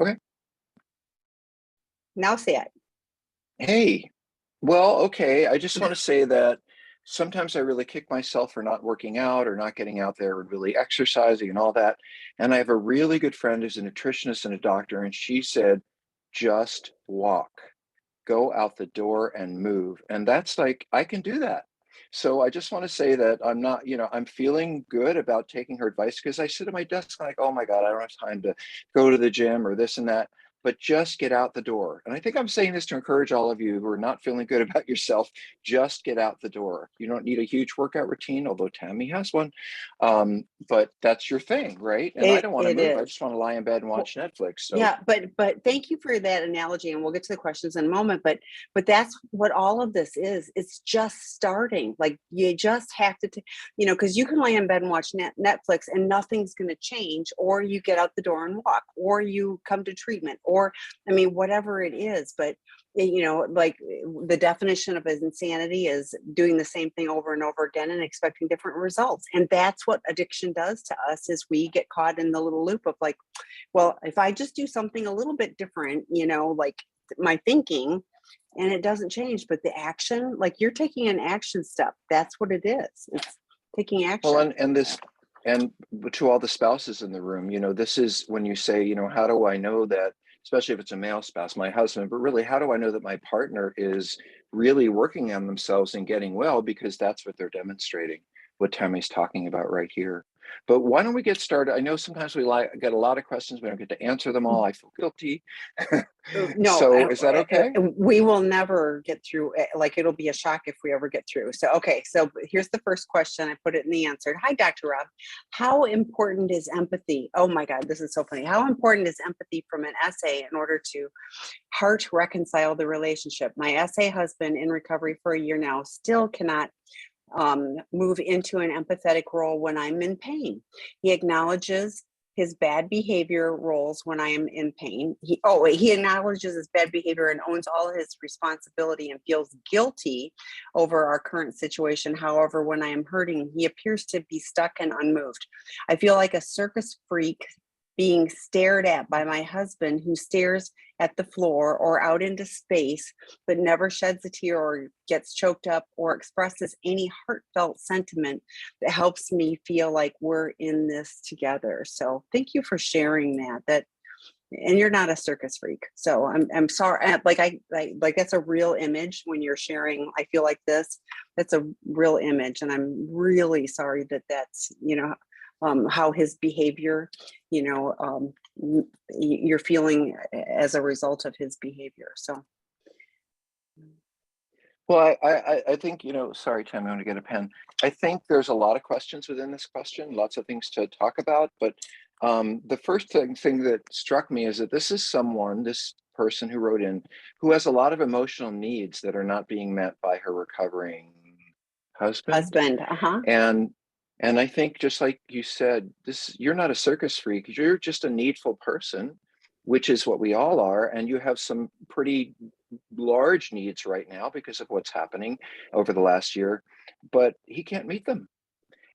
Okay. Now say it. Hey, well, okay. I just want to say that sometimes I really kick myself for not working out or not getting out there and really exercising and all that. And I have a really good friend who's a nutritionist and a doctor, and she said, just walk, go out the door and move. And that's like, I can do that. So I just want to say that I'm not, I'm feeling good about taking her advice because I sit at my desk like, oh my God, I don't have time to go to the gym or this and that, but just get out the door. And I think I'm saying this to encourage all of you who are not feeling good about yourself, just get out the door. You don't need a huge workout routine, although Tammy has one. But that's your thing, right? And I don't want to It move. I is. just want to lie in bed and Well, watch Netflix. So yeah, but thank you for that analogy, and we'll get to the questions in a moment. But that's what all of this is. It's just starting. Like you just have to, because you can lay in bed and watch Netflix, and nothing's going to change. Or you get out the door and walk, or you come to treatment, or I mean, whatever it is. But like the definition of insanity is doing the same thing over and over again and expecting different results. And that's what addiction does to us. Is we get caught in the little loop of like, well, if I just do something a little bit different, like my thinking, and it doesn't change, but the action, like you're taking an action step. That's what it is. It's taking well, action. and to all the spouses in the room, this is when you say, how do I know that, especially if it's a male spouse, my husband, but really, how do I know that my partner is really working on themselves and getting well? Because that's what they're demonstrating, what Tammy's talking about right here. But why don't we get started? I know sometimes we get a lot of questions. We don't get to answer them all. I feel guilty. No, So is that okay? we will never get through. Like it'll be a shock if we ever get through. So, okay. So here's the first question. I put it in the answer. Hi, Dr. Rob. How important is empathy? Oh my God, this is so funny. How important is empathy from an essay in order to heart reconcile the relationship? My essay husband in recovery for a year now still cannot move into an empathetic role when I'm in pain. He acknowledges his bad behavior roles when I am in pain. He acknowledges his bad behavior and owns all his responsibility and feels guilty over our current situation. However, when I am hurting, he appears to be stuck and unmoved. I feel like a circus freak being stared at by my husband, who stares at the floor or out into space, but never sheds a tear or gets choked up or expresses any heartfelt sentiment that helps me feel like we're in this together. So thank you for sharing that. And you're not a circus freak. So I'm sorry. Like that's a real image when you're sharing. I feel like this, that's a real image. And I'm really sorry that's, how his behavior, you're feeling as a result of his behavior. So. Well, I think, sorry, Tim, I want to get a pen. I think there's a lot of questions within this question, lots of things to talk about. But the first thing that struck me is that this person who wrote in, who has a lot of emotional needs that are not being met by her recovering husband. Husband, uh-huh. And and I think, just like you said, you're not a circus freak. You're just a needful person, which is what we all are. And you have some pretty large needs right now because of what's happening over the last year, but he can't meet them.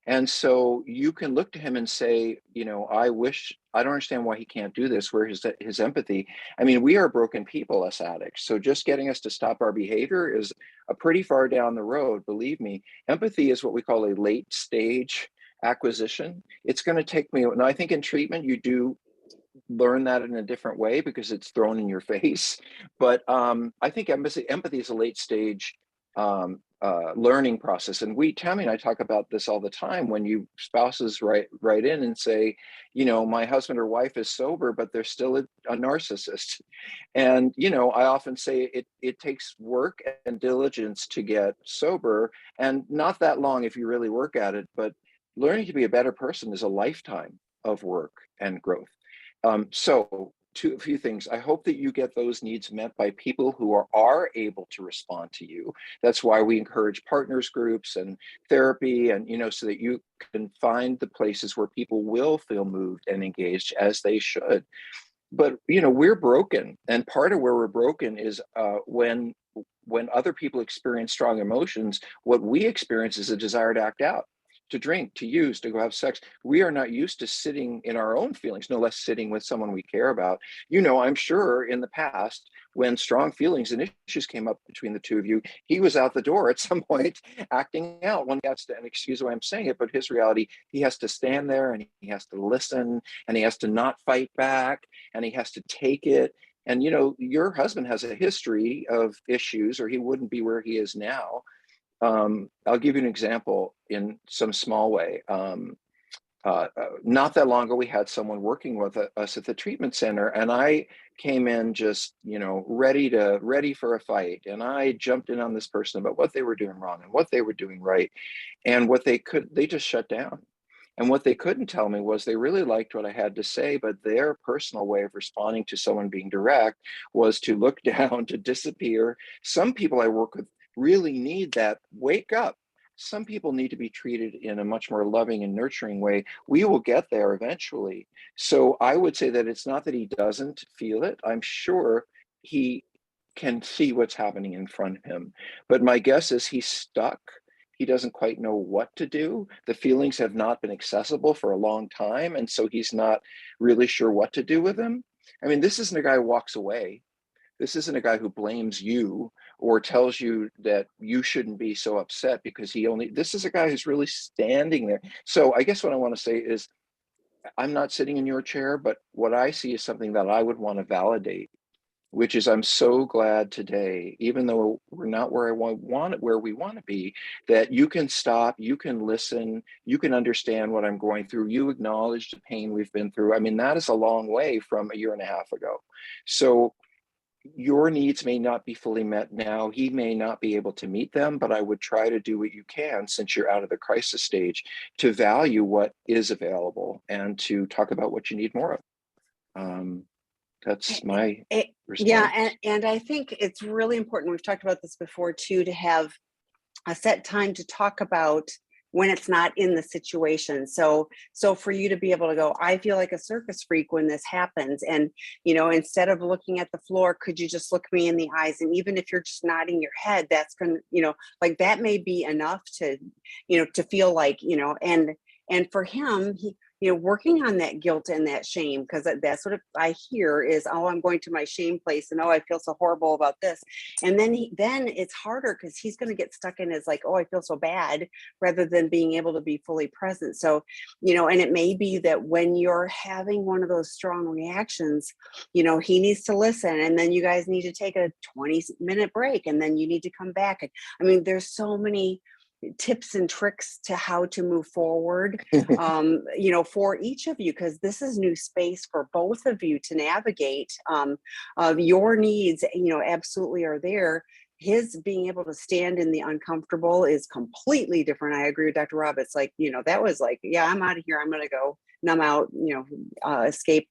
And so you can look to him and say, I don't understand why he can't do this. Where his empathy? I mean, we are broken people, us addicts. So just getting us to stop our behavior is a pretty far down the road. Believe me, empathy is what we call a late stage acquisition. It's going to take me. Now, I think in treatment, you do learn that in a different way because it's thrown in your face. But I think empathy is a late stage learning process. And Tammy and I talk about this all the time when spouses write in and say, my husband or wife is sober, but they're still a narcissist. And, I often say it takes work and diligence to get sober, and not that long if you really work at it, but learning to be a better person is a lifetime of work and growth. So a few things. I hope that you get those needs met by people who are able to respond to you. That's why we encourage partners groups and therapy, and so that you can find the places where people will feel moved and engaged as they should. But we're broken, and part of where we're broken is when other people experience strong emotions, what we experience is a desire to act out, to drink, to use, to go have sex. We are not used to sitting in our own feelings, no less sitting with someone we care about. I'm sure in the past, when strong feelings and issues came up between the two of you, he was out the door at some point acting out. One has to, and excuse the way I'm saying it, but his reality, he has to stand there and he has to listen and he has to not fight back and he has to take it. And your husband has a history of issues, or he wouldn't be where he is now. I'll give you an example in some small way. Not that long ago, we had someone working with us at the treatment center, and I came in just, ready for a fight. And I jumped in on this person about what they were doing wrong and what they were doing right. And they just shut down. And what they couldn't tell me was they really liked what I had to say, but their personal way of responding to someone being direct was to look down, to disappear. Some people I work with really need that wake up. Some people need to be treated in a much more loving and nurturing way. We will get there eventually. So I would say that it's not that he doesn't feel it. I'm sure he can see what's happening in front of him. But my guess is he's stuck. He doesn't quite know what to do. The feelings have not been accessible for a long time. And so he's not really sure what to do with them. I mean, this isn't a guy who walks away. This isn't a guy who blames you or tells you that you shouldn't be so upset because this is a guy who's really standing there. So I guess what I want to say is, I'm not sitting in your chair, but what I see is something that I would want to validate, which is I'm so glad today, even though we're not where where we want to be, that you can stop, you can listen, you can understand what I'm going through. You acknowledge the pain we've been through. I mean, that is a long way from a year and a half ago. So your needs may not be fully met now. He may not be able to meet them, but I would try to do what you can, since you're out of the crisis stage, to value what is available and to talk about what you need more of. That's my response. Yeah, and I think it's really important. We've talked about this before too, to have a set time to talk about when it's not in the situation. So for you to be able to go, I feel like a circus freak when this happens. And, instead of looking at the floor, could you just look me in the eyes? And even if you're just nodding your head, that's going to, like that may be enough to, to feel like, and for him, he, working on that guilt and that shame, because that's what I hear is, oh, I'm going to my shame place, and oh, I feel so horrible about this. And then it's harder because he's going to get stuck in his like, oh, I feel so bad, rather than being able to be fully present. So, and it may be that when you're having one of those strong reactions, he needs to listen, and then you guys need to take a 20-minute break, and then you need to come back. And I mean, there's so many tips and tricks to how to move forward, for each of you, because this is new space for both of you to navigate. Your needs, absolutely are there. His being able to stand in the uncomfortable is completely different. I agree with Dr. Rob. It's like, that was like, yeah, I'm out of here. I'm going to go numb out, escape,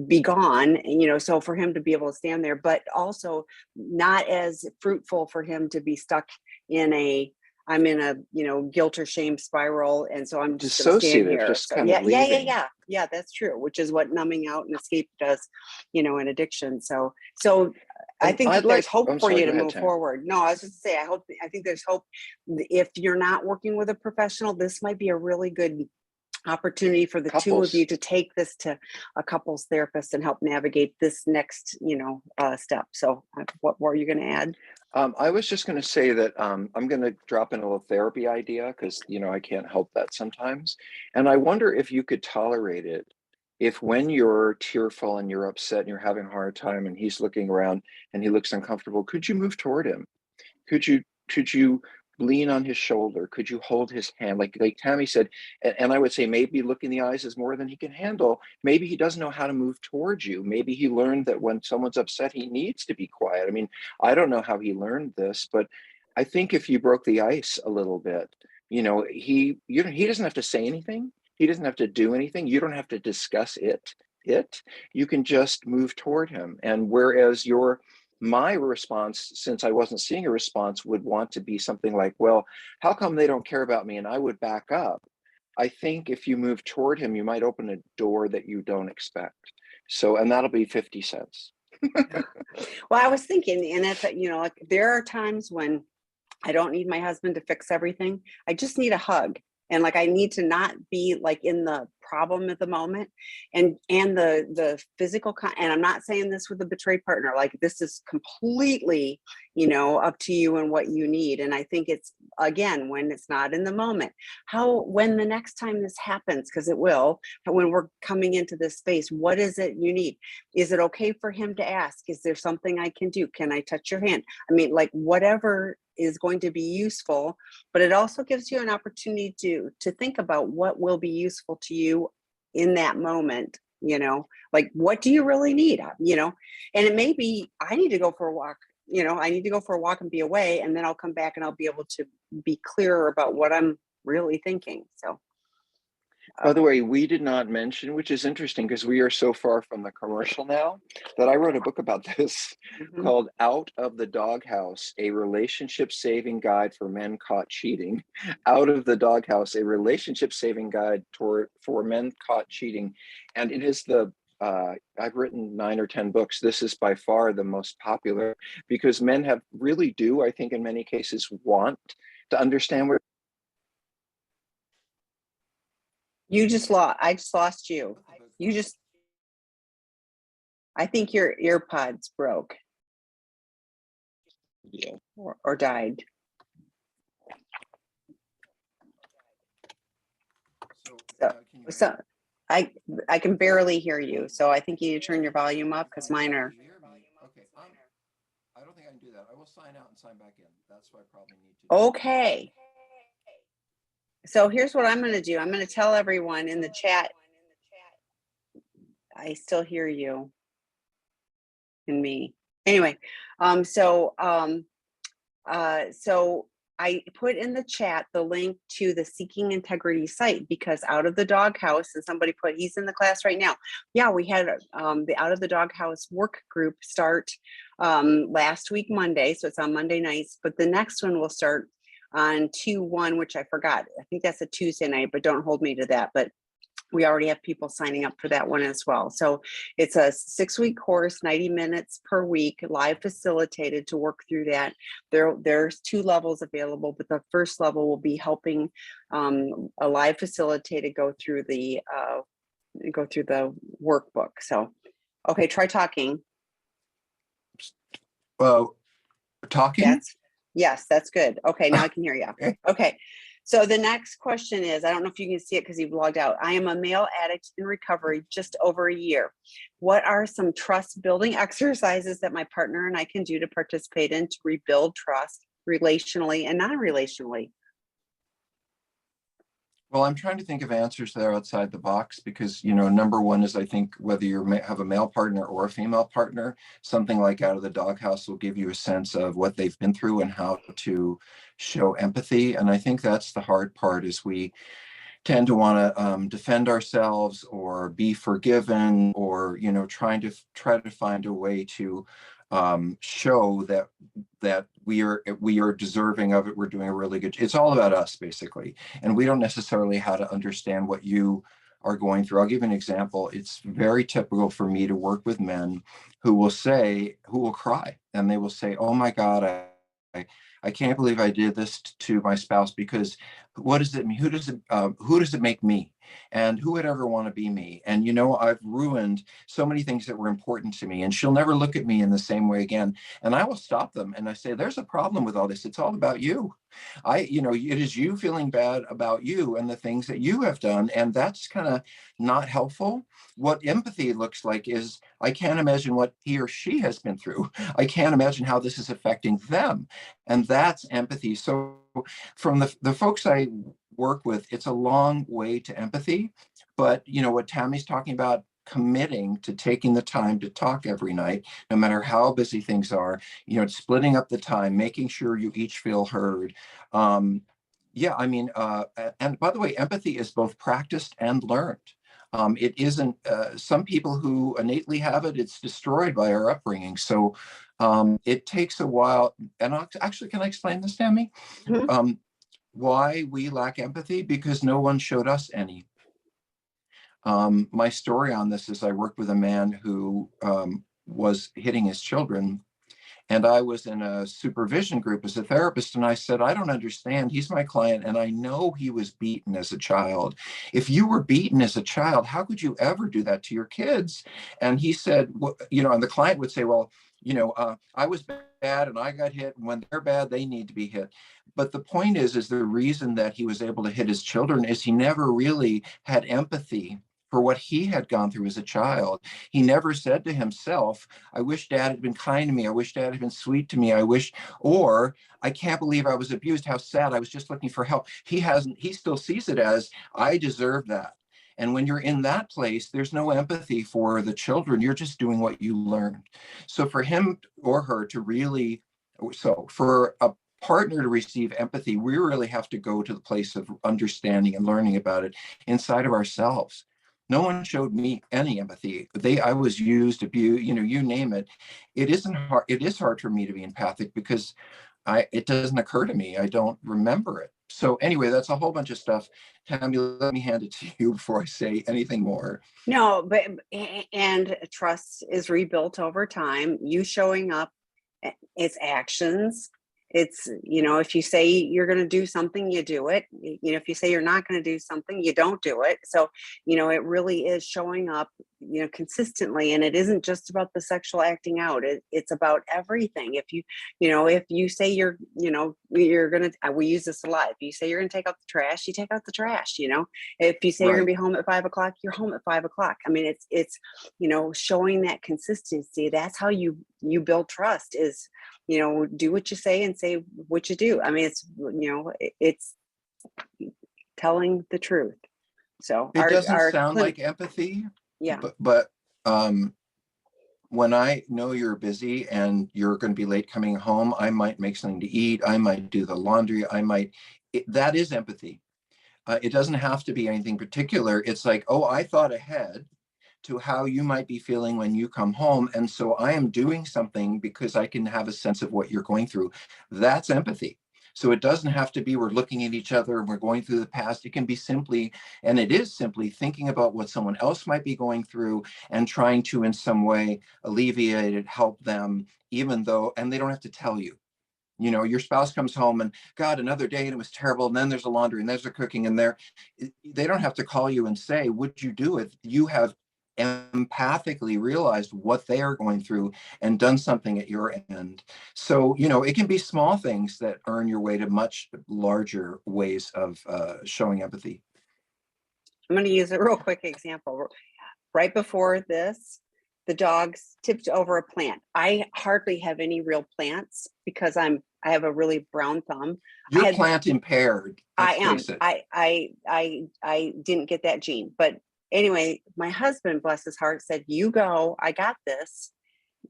be gone, so for him to be able to stand there, but also not as fruitful for him to be stuck in I'm in a guilt or shame spiral, and so I'm just going to stand here. Just So kind of leaving. Yeah, that's true. Which is what numbing out and escape does, in addiction. So I think there's hope for you to move forward. No, I was just to say, I think there's hope. If you're not working with a professional, this might be a really good opportunity for the two of you to take this to a couples therapist and help navigate this next step. So what were you going to add? I was just going to say that I'm going to drop in a little therapy idea, because I can't help that sometimes, and I wonder if you could tolerate it if, when you're tearful and you're upset and you're having a hard time and he's looking around and he looks uncomfortable, could you move toward him? Could you lean on his shoulder? Could you hold his hand? Like Tammy said, and I would say maybe look in the eyes is more than he can handle. Maybe he doesn't know how to move towards you. Maybe he learned that when someone's upset, he needs to be quiet. I mean, I don't know how he learned this, but I think if you broke the ice a little bit, he doesn't have to say anything. He doesn't have to do anything. You don't have to discuss it. You can just move toward him. And whereas my response, since I wasn't seeing a response, would want to be something like, well, how come they don't care about me? And I would back up. I think if you move toward him, you might open a door that you don't expect. So, and that'll be 50 cents. Well, I was thinking, and if, like there are times when I don't need my husband to fix everything. I just need a hug. And like I need to not be like in the problem at the moment, and the physical and I'm not saying this with a betrayed partner, like this is completely, up to you and what you need. And I think it's, again, when it's not in the moment, when the next time this happens, because it will, when we're coming into this space, what is it you need? Is it okay for him to ask, is there something I can do? Can I touch your hand? I mean, like whatever is going to be useful, but it also gives you an opportunity to think about what will be useful to you in that moment, like what do you really need, and it may be I need to go for a walk, I need to go for a walk and be away, and then I'll come back and I'll be able to be clearer about what I'm really thinking. So By the way, we did not mention, which is interesting because we are so far from the commercial now, that I wrote a book about this mhm. called Out of the Doghouse, a relationship saving guide for men caught cheating. Out of the Doghouse, a relationship saving guide for men caught cheating. And it is I've written 9 or 10 books. This is by far the most popular because men really do, I think in many cases, want to understand where. I just lost you. You just I think your earpods broke Yeah. or died. So, So, can you hear me? so I I can barely hear you. So I think you need to turn your volume up because mine are. Can you hear me? Okay. I don't think I can do that. I will sign out and sign back in. That's what I probably need to do. Okay. So here's what I'm going to do. I'm going to tell everyone in the chat. I still hear you and me. Anyway, so I put in the chat the link to the Seeking Integrity site, because Out of the Doghouse, and somebody put, he's in the class right now. Yeah, we had the Out of the Doghouse work group start last week, Monday. So it's on Monday nights, but the next one will start on 2/1, which I forgot. I think that's a Tuesday night, but don't hold me to that. But we already have people signing up for that one as well. So it's a 6-week course, 90 minutes per week, live facilitated to work through that. There's 2 levels available, but the first level will be helping a live facilitated go through the workbook. So, okay, try talking. Talking? Yes, that's good. Okay, now I can hear you. Okay. So the next question is, I don't know if you can see it because you've logged out. I am a male addict in recovery just over a year. What are some trust building exercises that my partner and I can do to participate in to rebuild trust relationally and non-relationally? Well, I'm trying to think of answers that are outside the box because, number one is I think whether you have a male partner or a female partner, something like Out of the Doghouse will give you a sense of what they've been through and how to show empathy. And I think that's the hard part is we tend to want to defend ourselves or be forgiven or, try to find a way to show that we are deserving of it. We're doing a really good. It's all about us basically, and we don't necessarily how to understand what you are going through. I'll give you an example. It's very typical for me to work with men who will cry, and they will say, "Oh my God, I can't believe I did this to my spouse because what does it mean? Who does it make me? And who would ever want to be me? And I've ruined so many things that were important to me, and she'll never look at me in the same way again." And I will stop them and I say, "There's a problem with all this. It's all about you. It is you feeling bad about you and the things that you have done, and that's kind of not helpful. What empathy looks like is I can't imagine what he or she has been through. I can't imagine how this is affecting them, and that's empathy." So from the folks I work with, it's a long way to empathy. But what Tammy's talking about, committing to taking the time to talk every night, no matter how busy things are, splitting up the time, making sure you each feel heard. Yeah, I mean, and by the way, empathy is both practiced and learned. It isn't, some people who innately have it, it's destroyed by our upbringing. So it takes a while. And actually, can I explain this, Tammy? Mhm. Why we lack empathy? Because no one showed us any. My story on this is I worked with a man who was hitting his children, And I was in a supervision group as a therapist, and I said, I don't understand. He's my client, and I know he was beaten as a child. If you were beaten as a child, how could you ever do that to your kids? And he said, well, and the client would say, well, I was bad and I got hit. And when they're bad, they need to be hit. But the point is the reason that he was able to hit his children is he never really had empathy for what he had gone through as a child. He never said to himself, I wish dad had been kind to me. I wish dad had been sweet to me. Or I can't believe I was abused. How sad. I was just looking for help. He still sees it as, I deserve that. And when you're in that place, there's no empathy for the children. You're just doing what you learned. So for him or her to really, so for a partner to receive empathy, we really have to go to the place of understanding and learning about it inside of ourselves. No one showed me any empathy. I was used, abused, you name it. It isn't hard. It is hard for me to be empathic because it doesn't occur to me. I don't remember it. So anyway, that's a whole bunch of stuff. Tammy, let me hand it to you before I say anything more. No, but and trust is rebuilt over time. You showing up, it's actions. It's, if you say you're going to do something, you do it. If you say you're not going to do something, you don't do it. So, it really is showing up, consistently. And it isn't just about the sexual acting out. It's about everything. If you say you're going to, we use this a lot. If you say you're going to take out the trash, you take out the trash. If you say you're going to be home at 5 o'clock, you're home at 5 o'clock. I mean, it's showing that consistency. That's how you build trust is, do what you say and say what you do. I mean, it's telling the truth. So it doesn't sound like empathy. Yeah. But when I know you're busy and you're going to be late coming home, I might make something to eat. I might do the laundry. That is empathy. It doesn't have to be anything particular. It's like, oh, I thought ahead to how you might be feeling when you come home. And so I am doing something because I can have a sense of what you're going through. That's empathy. So it doesn't have to be we're looking at each other and we're going through the past. It can be simply, and it is simply thinking about what someone else might be going through and trying to in some way alleviate it, help them, even though, and they don't have to tell you. Your spouse comes home and God, another day and it was terrible. And then there's the laundry and there's the cooking and they don't have to call you and say, would you do it? You have empathically realized what they are going through and done something at your end. So, it can be small things that earn your way to much larger ways of showing empathy. I'm going to use a real quick example. Right before this, the dogs tipped over a plant. I hardly have any real plants because I have a really brown thumb. You're plant impaired. I am. I didn't get that gene, but anyway, my husband, bless his heart, said, you go, I got this,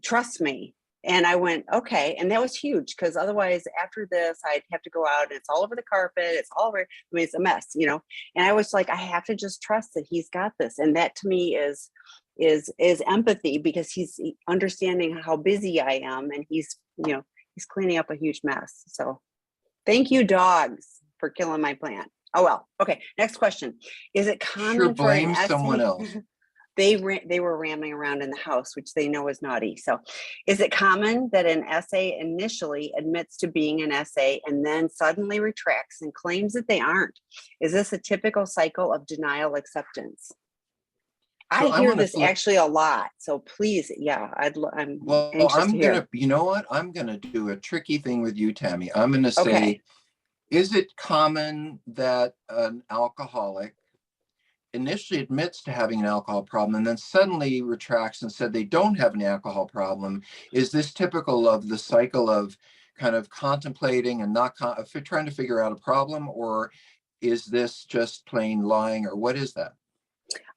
trust me. And I went, okay. And that was huge because otherwise after this, I'd have to go out and it's all over the carpet. It's all over. I mean, it's a mess, and I was like, I have to just trust that he's got this. And that to me is empathy because he's understanding how busy I am and he's cleaning up a huge mess. So thank you, dogs, for killing my plant. Oh, well. Okay. Next question. Is it common for blame someone else? They were ramming around in the house, which they know is naughty. So is it common that an essay initially admits to being an essay and then suddenly retracts and claims that they aren't? Is this a typical cycle of denial acceptance? So I hear this actually a lot. So please, yeah, I'm gonna, you know what? I'm gonna do a tricky thing with you, Tammy. I'm gonna say, okay. Is it common that an alcoholic initially admits to having an alcohol problem and then suddenly retracts and said they don't have an alcohol problem? Is this typical of the cycle of kind of contemplating and not trying to figure out a problem, or is this just plain lying, or what is that?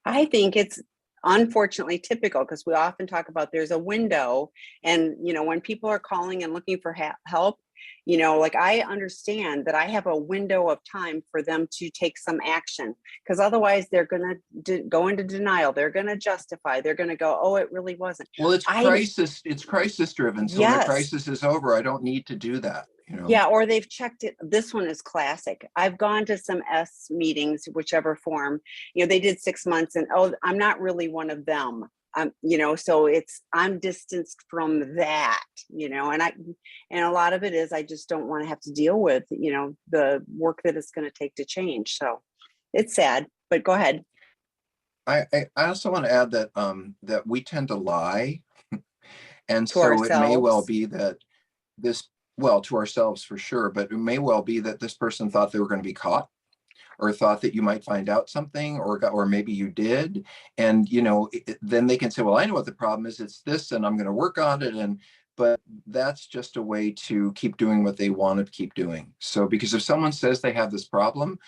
I think it's unfortunately typical because we often talk about there's a window and, when people are calling and looking for help, like I understand that I have a window of time for them to take some action because otherwise they're going to go into denial. They're going to justify. They're going to go, oh, it really wasn't. Well, it's crisis driven. So yes. The crisis is over. I don't need to do that. Yeah, or they've checked it. This one is classic. I've gone to some S meetings, whichever form, they did 6 months and, oh, I'm not really one of them. So I'm distanced from that, and a lot of it is I just don't want to have to deal with, the work that it's going to take to change. So it's sad, but go ahead. I also want to add that that we tend to lie, and To so it may well ourselves. be that this, well, to ourselves for sure, but it may well be that this person thought they were going to be caught, or thought that you might find out something, or maybe you did, and then they can say, well, I know what the problem is, it's this, and I'm going to work on it. And but that's just a way to keep doing what they want to keep doing. So because if someone says they have this problem,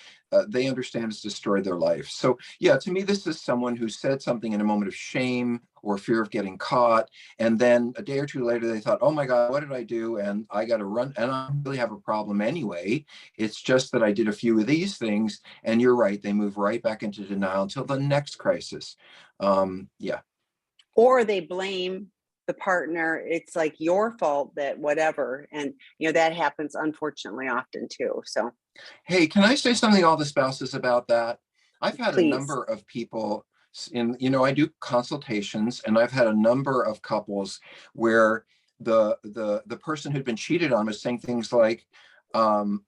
they understand it's destroyed their life. So yeah, to me, this is someone who said something in a moment of shame or fear of getting caught, and then a day or two later they thought, oh my god, what did I do, and I got to run, and I really have a problem anyway. It's just that I did a few of these things. And you're right, they move right back into denial until the next crisis. Yeah. Or they blame the partner. It's like your fault that whatever. And, that happens unfortunately often too. So Hey, can I say something to all the spouses about that? I've had a please. number of people I do consultations, and I've had a number of couples where the person who'd been cheated on was saying things like, um,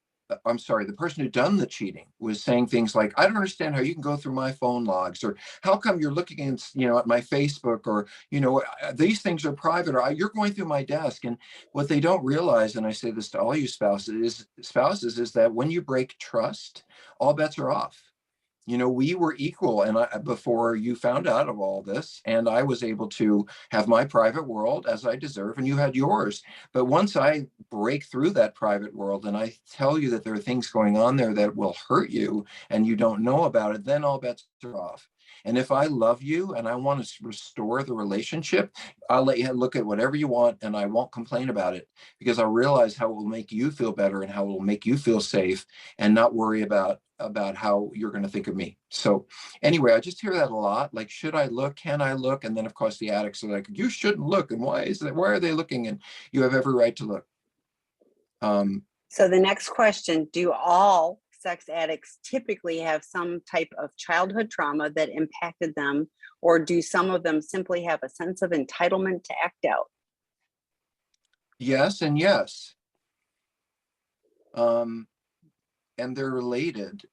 I'm sorry, the person who'd done the cheating was saying things like, I don't understand how you can go through my phone logs, or how come you're looking at my Facebook, or, these things are private, or you're going through my desk. And what they don't realize, and I say this to all you spouses, is that when you break trust, all bets are off. We were equal, and before you found out of all this, and I was able to have my private world as I deserve, and you had yours. But once I break through that private world and I tell you that there are things going on there that will hurt you and you don't know about it, then all bets are off. And if I love you and I want to restore the relationship, I'll let you look at whatever you want, and I won't complain about it, because I realize how it will make you feel better and how it will make you feel safe, and not worry about how you're going to think of me. So anyway, I just hear that a lot. Like, should I look? Can I look? And then of course the addicts are like, you shouldn't look. And why is that? Why are they looking? And you have every right to look. So the next question, do all sex addicts typically have some type of childhood trauma that impacted them, or do some of them simply have a sense of entitlement to act out? Yes and yes. And they're related,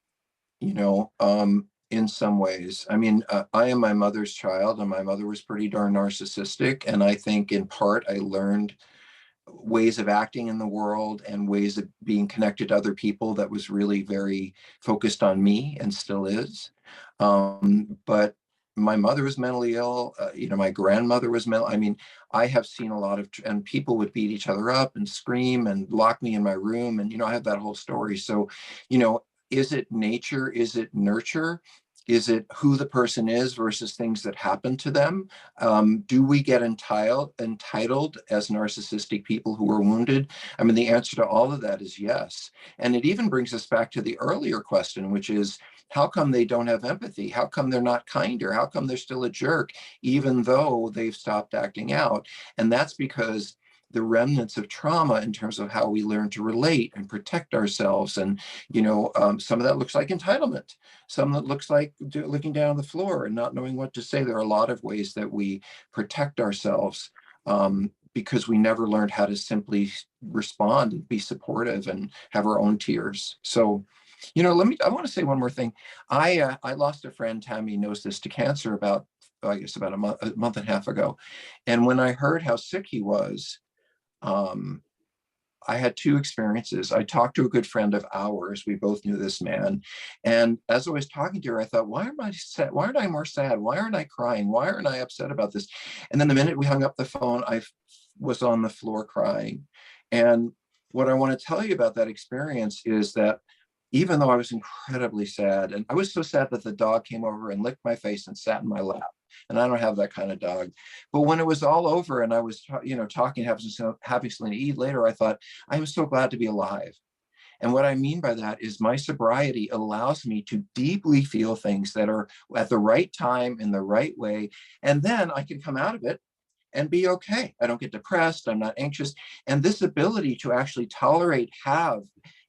in some ways. I mean, I am my mother's child, and my mother was pretty darn narcissistic. And I think in part I learned ways of acting in the world and ways of being connected to other people that was really very focused on me, and still is. But my mother was mentally ill. My grandmother was mental. I mean, I have seen a lot of, and people would beat each other up and scream and lock me in my room. And, I have that whole story. So, is it nature? Is it nurture? Is it who the person is versus things that happen to them? Do we get entitled as narcissistic people who are wounded? I mean, the answer to all of that is yes. And it even brings us back to the earlier question, which is, how come they don't have empathy? How come they're not kinder? How come they're still a jerk, even though they've stopped acting out? And that's because the remnants of trauma in terms of how we learn to relate and protect ourselves. And, some of that looks like entitlement. Some that looks like looking down on the floor and not knowing what to say. There are a lot of ways that we protect ourselves, because we never learned how to simply respond and be supportive and have our own tears. So, I want to say one more thing. I lost a friend, Tammy knows this, to cancer about, I guess, about a month and a half ago. And when I heard how sick he was, um, I had two experiences. I talked to a good friend of ours. We both knew this man. And as I was talking to her, I thought, why am I sad? Why aren't I more sad? Why aren't I crying? Why aren't I upset about this? And then the minute we hung up the phone, I was on the floor crying. And what I want to tell you about that experience is that even though I was incredibly sad, and I was so sad that the dog came over and licked my face and sat in my lap. And I don't have that kind of dog. But when it was all over and I was, talking, having something to eat later, I thought, I am so glad to be alive. And what I mean by that is my sobriety allows me to deeply feel things that are at the right time in the right way. And then I can come out of it and be okay. I don't get depressed. I'm not anxious. And this ability to actually tolerate,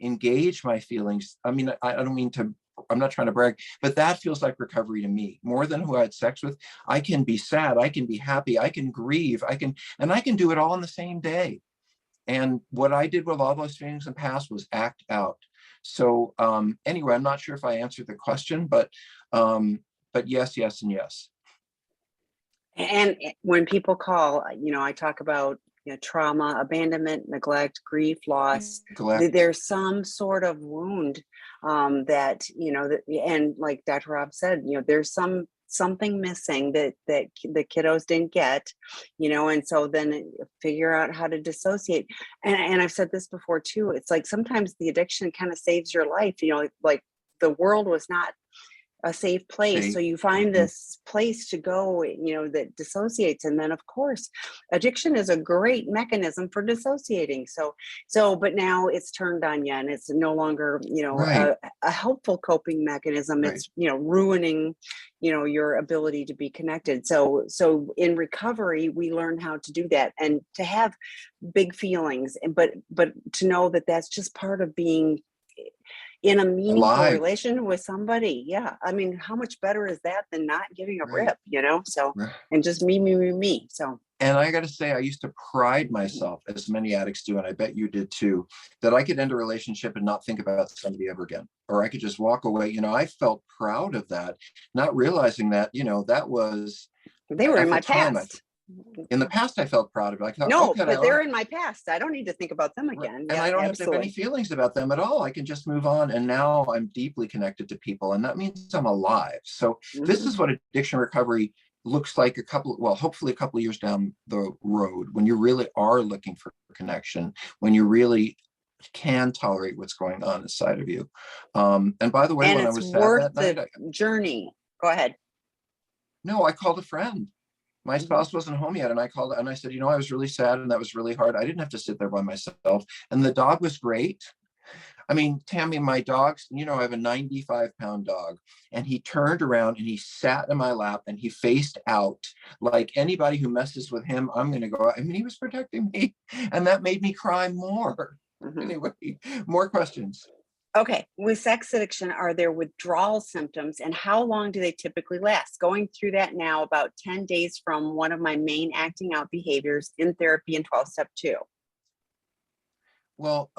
engage my feelings. I mean, I don't mean to I'm not trying to brag, but that feels like recovery to me more than who I had sex with. I can be sad, I can be happy, I can grieve, I can do it all in the same day. And what I did with all those feelings in the past was act out. So anyway, I'm not sure if I answered the question, but yes, yes, and yes. And when people call, I talk about trauma, abandonment, neglect, grief, loss. Neglect. There's some sort of wound that and like Dr. Rob said, there's something missing that the kiddos didn't get, and so then figure out how to dissociate. And I've said this before too. It's like sometimes the addiction kind of saves your life. Like the world was not a safe place. So you find this place to go, that dissociates. And then of course, addiction is a great mechanism for dissociating. But now it's turned on you and it's no longer, Right. a helpful coping mechanism. Right. It's, ruining, your ability to be connected. So in recovery, we learn how to do that and to have big feelings, but to know that that's just part of being in a meaningful Alive. relation with somebody. Yeah. I mean, how much better is that than not giving a Right. rip, so, Right. and just me. So. And I got to say, I used to pride myself, as many addicts do, and I bet you did too, that I could end a relationship and not think about somebody ever again, or I could just walk away. I felt proud of that, not realizing that, that was, They were in at my the time, past. in the past, I felt proud of it. I thought, No, okay, but they're in my past. I don't need to think about them again. and Yeah, I don't have to have absolutely. any feelings about them at all. I can just move on. And now I'm deeply connected to people, and that means I'm alive. So this is what addiction recovery looks like hopefully a couple of years down the road, when you really are looking for connection, when you really can tolerate what's going on inside of you. And by the way, when I was sad that night, journey. Go ahead. No, I called a friend. My spouse wasn't home yet, and I called and I said, I was really sad and that was really hard. I didn't have to sit there by myself, and the dog was great. I mean, Tammy, my dog's, I have a 95-pound dog, and he turned around and he sat in my lap and he faced out like anybody who messes with him, I'm going to go. I mean, he was protecting me, and that made me cry more. Anyway, more questions. Okay, with sex addiction, are there withdrawal symptoms, and how long do they typically last? Going through that now, about 10 days from one of my main acting out behaviors in therapy in 12-step 2. Well,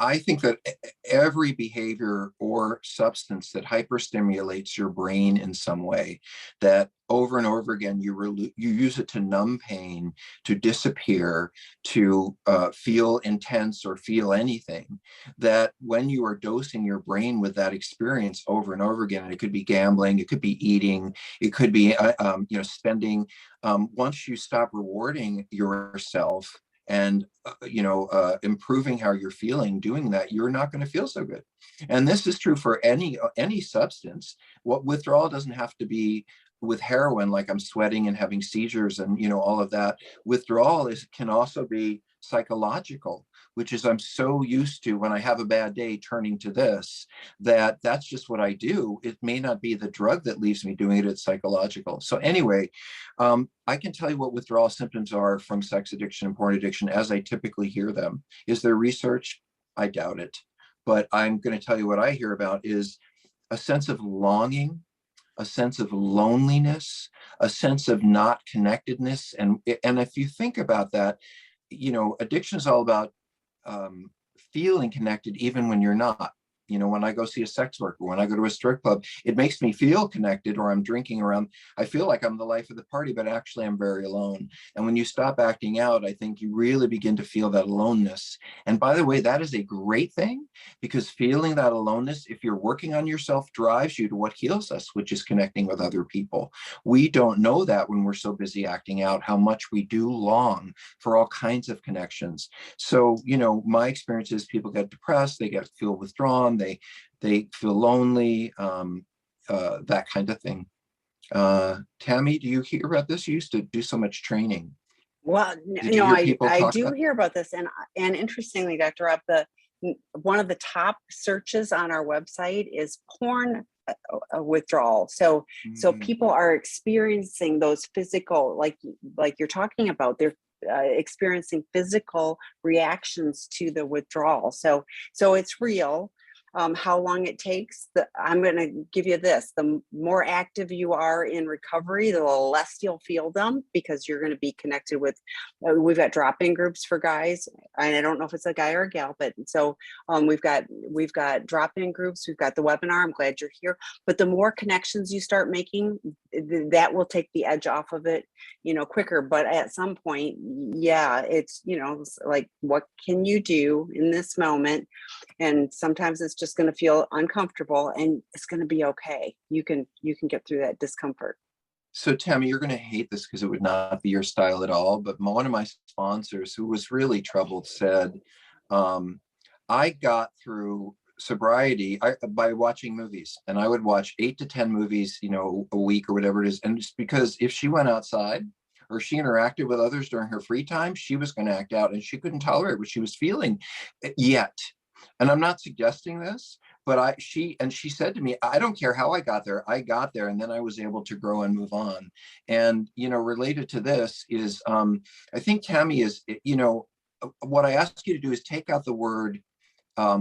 I think that every behavior or substance that hyperstimulates your brain in some way, that over and over again, you use it to numb pain, to disappear, to feel intense or feel anything, that when you are dosing your brain with that experience over and over again, and it could be gambling, it could be eating, it could be spending, once you stop rewarding yourself and improving how you're feeling doing that, you're not going to feel so good. And this is true for any substance. What withdrawal doesn't have to be with heroin, like I'm sweating and having seizures and all of that. Withdrawal can also be psychological, which is I'm so used to when I have a bad day turning to this, that's just what I do. It may not be the drug that leaves me doing it, it's psychological. So anyway, I can tell you what withdrawal symptoms are from sex addiction and porn addiction as I typically hear them. Is there research? I doubt it. But I'm going to tell you what I hear about is a sense of longing, a sense of loneliness, a sense of not connectedness. And if you think about that, addiction is all about feeling connected even when you're not. When I go see a sex worker, when I go to a strip club, it makes me feel connected, or I'm drinking around. I feel like I'm the life of the party, but actually I'm very alone. And when you stop acting out, I think you really begin to feel that aloneness. And by the way, that is a great thing, because feeling that aloneness, if you're working on yourself, drives you to what heals us, which is connecting with other people. We don't know that when we're so busy acting out, how much we do long for all kinds of connections. So, my experience is people get depressed, they feel withdrawn, they feel lonely, that kind of thing. Tammy, do you hear about this? You used to do so much training. Well, I do hear about this, and interestingly, Dr. Rob, one of the top searches on our website is porn withdrawal. So people are experiencing those physical, like you're talking about, they're experiencing physical reactions to the withdrawal. So it's real. how long it takes. I'm going to give you this. The more active you are in recovery, the less you'll feel them, because you're going to be connected with, we've got drop-in groups for guys. And I don't know if it's a guy or a gal, but so we've got drop-in groups. We've got the webinar. I'm glad you're here. But the more connections you start making, that will take the edge off of it, quicker. But at some point, yeah, it's, it's like, what can you do in this moment? And sometimes it's just going to feel uncomfortable, and it's going to be okay. You can get through that discomfort. So Tammy, you're going to hate this because it would not be your style at all. But one of my sponsors, who was really troubled, said, I got through sobriety by watching movies, and I would watch 8 to 10 movies, a week or whatever it is. And just because if she went outside or she interacted with others during her free time, she was going to act out, and she couldn't tolerate what she was feeling yet. And I'm not suggesting this, but she said to me, I don't care how I got there, and then I was able to grow and move on. And, related to this is, I think Tammy is, what I ask you to do is take out the word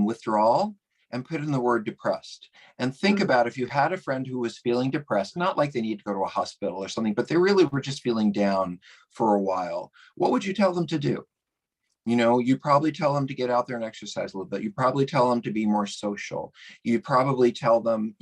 withdrawal and put in the word depressed, and think about if you had a friend who was feeling depressed, not like they need to go to a hospital or something, but they really were just feeling down for a while. What would you tell them to do? You'd probably tell them to get out there and exercise a little bit. You'd probably tell them to be more social. You'd probably tell them,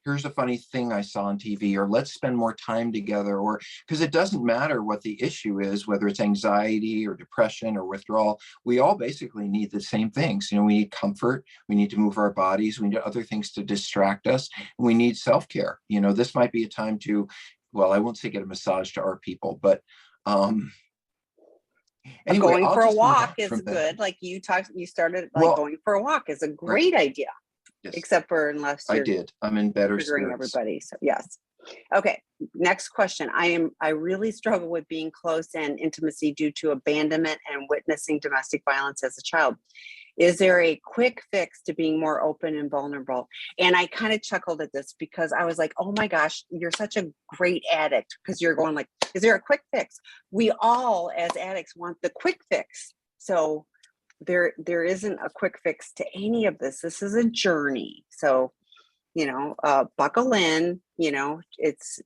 here's a funny thing I saw on TV, or let's spend more time together, or because it doesn't matter what the issue is, whether it's anxiety or depression or withdrawal, we all basically need the same things. We need comfort. We need to move our bodies. We need other things to distract us. And we need self-care. This might be a time to, well, I won't say get a massage to our people, but, anyway, going I'll for a just move walk on is from that. good. Like you started Well, going for a walk is a right. great idea, Yes, except for unless I you're did. I'm in better triggering spirits. everybody. So yes. Okay. Next question. I really struggle with being close and intimacy due to abandonment and witnessing domestic violence as a child. Is there a quick fix to being more open and vulnerable? And I kind of chuckled at this because I was like, oh my gosh, you're such a great addict, because you're going like, is there a quick fix? We all as addicts want the quick fix. So there isn't a quick fix to any of this. This is a journey. So, buckle in, it's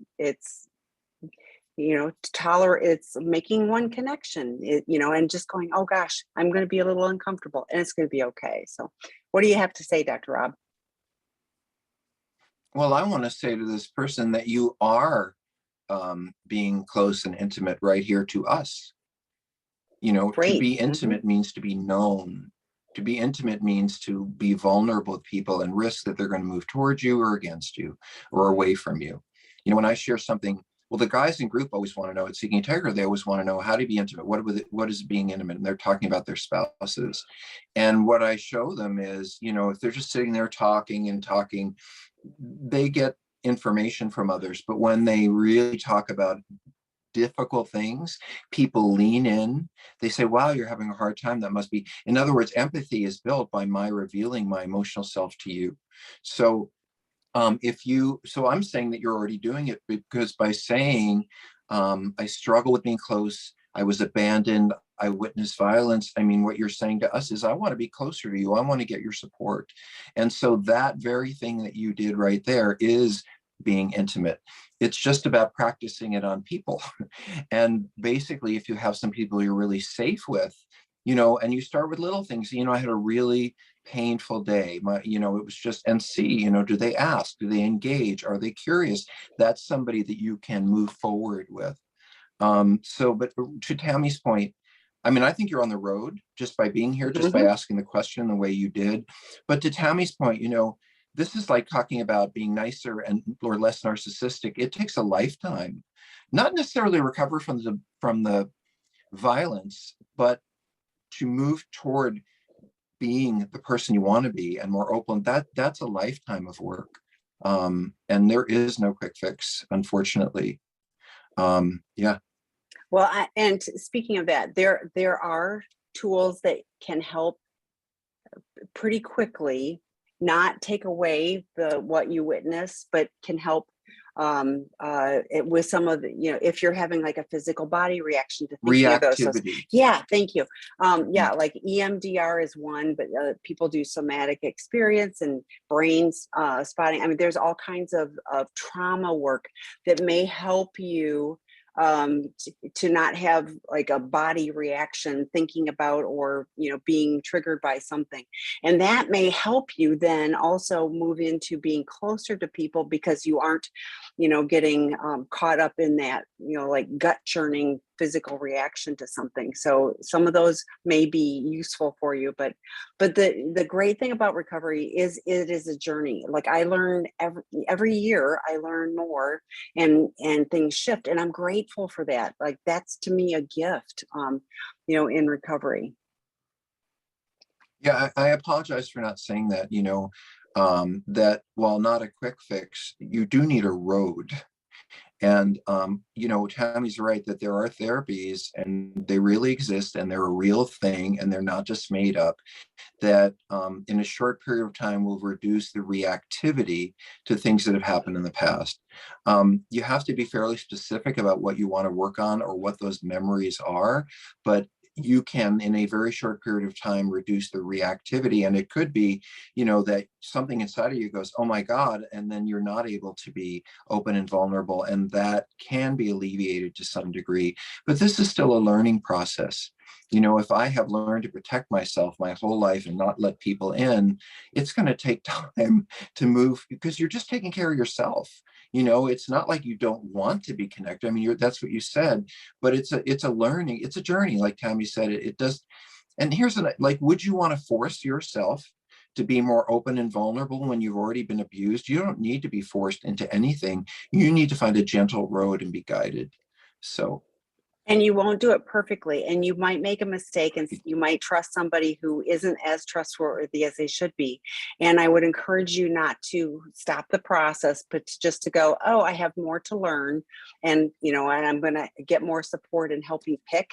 tolerate, it's making one connection, and just going, oh gosh, I'm going to be a little uncomfortable, and it's going to be okay. So what do you have to say, Dr. Rob? Well, I want to say to this person that you are being close and intimate right here to us. To Great. be intimate means to be known. To be intimate means to be vulnerable with people and risk that they're going to move towards you or against you or away from you. When I share something, well, the guys in group always want to know, at Seeking Integrity, they always want to know how to be intimate. What is being intimate? And they're talking about their spouses. And what I show them is, if they're just sitting there talking, they get information from others. But when they really talk about difficult things, people lean in. They say, wow, you're having a hard time. That must be, in other words, empathy is built by my revealing my emotional self to you. So I'm saying that you're already doing it, because by saying, I struggle with being close, I was abandoned, I witnessed violence. I mean, what you're saying to us is, I want to be closer to you. I want to get your support. And so that very thing that you did right there is being intimate. It's just about practicing it on people. And basically, if you have some people you're really safe with, and you start with little things, I had a really painful day. It was just, and see, do they ask? Do they engage? Are they curious? That's somebody that you can move forward with. But to Tammy's point, I mean, I think you're on the road just by being here, just by asking the question the way you did. But to Tammy's point, this is like talking about being nicer or less narcissistic. It takes a lifetime, not necessarily recover from the violence, but to move toward being the person you want to be and more open. That's a lifetime of work. And there is no quick fix, unfortunately. Yeah. Well, and speaking of that, there are tools that can help pretty quickly, not take away what you witness, but can help with some of the, if you're having like a physical body reaction to thinking of those. So, Reactivity. yeah, thank you. Yeah, like EMDR is one, but people do somatic experience and brains spotting. I mean, there's all kinds of trauma work that may help you to not have like a body reaction thinking about, or being triggered by something, and that may help you then also move into being closer to people, because you aren't getting caught up in that like gut churning physical reaction to something. So some of those may be useful for you, but the great thing about recovery is it is a journey. Like I learn every year, I learn more, and things shift, and I'm grateful for that. Like that's to me a gift, in recovery. Yeah, I apologize for not saying that, that while not a quick fix, you do need a road. And, Tammy's right that there are therapies and they really exist and they're a real thing and they're not just made up, that in a short period of time will reduce the reactivity to things that have happened in the past. You have to be fairly specific about what you want to work on or what those memories are, but you can, in a very short period of time, reduce the reactivity. And it could be, that something inside of you goes, oh my God, and then you're not able to be open and vulnerable. And that can be alleviated to some degree. But this is still a learning process. If I have learned to protect myself my whole life and not let people in, it's going to take time to move, because you're just taking care of yourself. It's not like you don't want to be connected. I mean, that's what you said, but it's a learning, it's a journey. Like Tammy said, it does. And would you want to force yourself to be more open and vulnerable when you've already been abused? You don't need to be forced into anything. You need to find a gentle road and be guided. So. And you won't do it perfectly, and you might make a mistake, and you might trust somebody who isn't as trustworthy as they should be. And I would encourage you not to stop the process, but just to go, oh, I have more to learn, and and I'm going to get more support and help you pick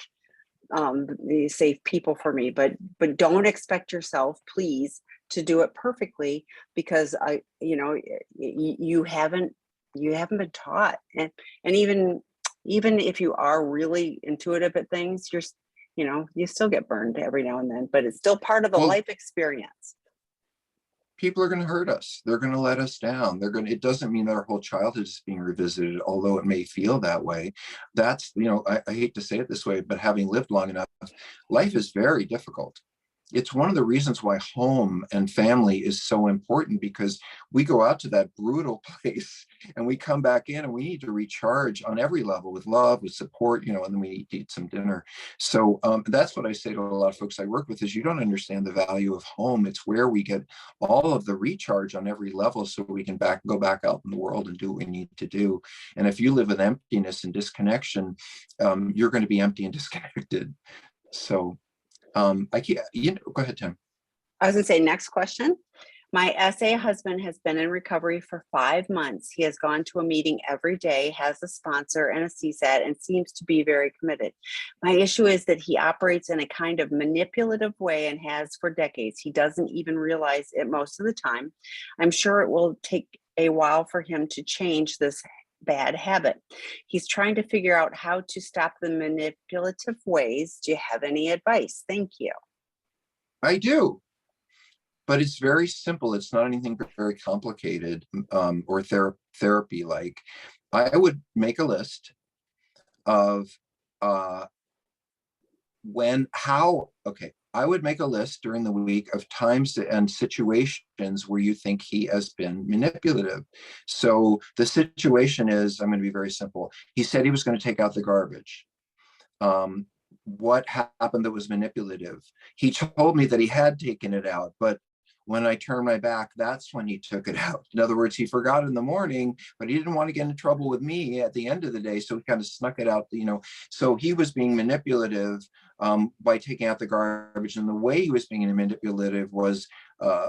the safe people for me. But don't expect yourself, please, to do it perfectly, because you haven't been taught, and even if you are really intuitive at things, you still get burned every now and then, but it's still part of the Well, life experience. people are going to hurt us. They're going to let us down. It doesn't mean that our whole childhood is being revisited, although it may feel that way. That's, I hate to say it this way, but having lived long enough, life is very difficult. It's one of the reasons why home and family is so important, because we go out to that brutal place and we come back in and we need to recharge on every level with love, with support, and then we need to eat some dinner. So that's what I say to a lot of folks I work with, is you don't understand the value of home. It's where we get all of the recharge on every level, so we can go back out in the world and do what we need to do. And if you live with emptiness and disconnection, you're going to be empty and disconnected. So I can't, go ahead, Tim. I was going to say, next question. My SA husband has been in recovery for 5 months. He has gone to a meeting every day, has a sponsor and a CSAT, and seems to be very committed. My issue is that he operates in a kind of manipulative way and has for decades. He doesn't even realize it most of the time. I'm sure it will take a while for him to change this bad habit. He's trying to figure out how to stop the manipulative ways. Do you have any advice? Thank you. I do, but it's very simple. It's not anything very complicated or therapy like. I would make a list of I would make a list during the week of times and situations where you think he has been manipulative. So the situation is, I'm going to be very simple. He said he was going to take out the garbage. What happened that was manipulative? He told me that he had taken it out, but when I turned my back, that's when he took it out. In other words, he forgot in the morning, but he didn't want to get into trouble with me at the end of the day. So he kind of snuck it out, So he was being manipulative by taking out the garbage. And the way he was being manipulative was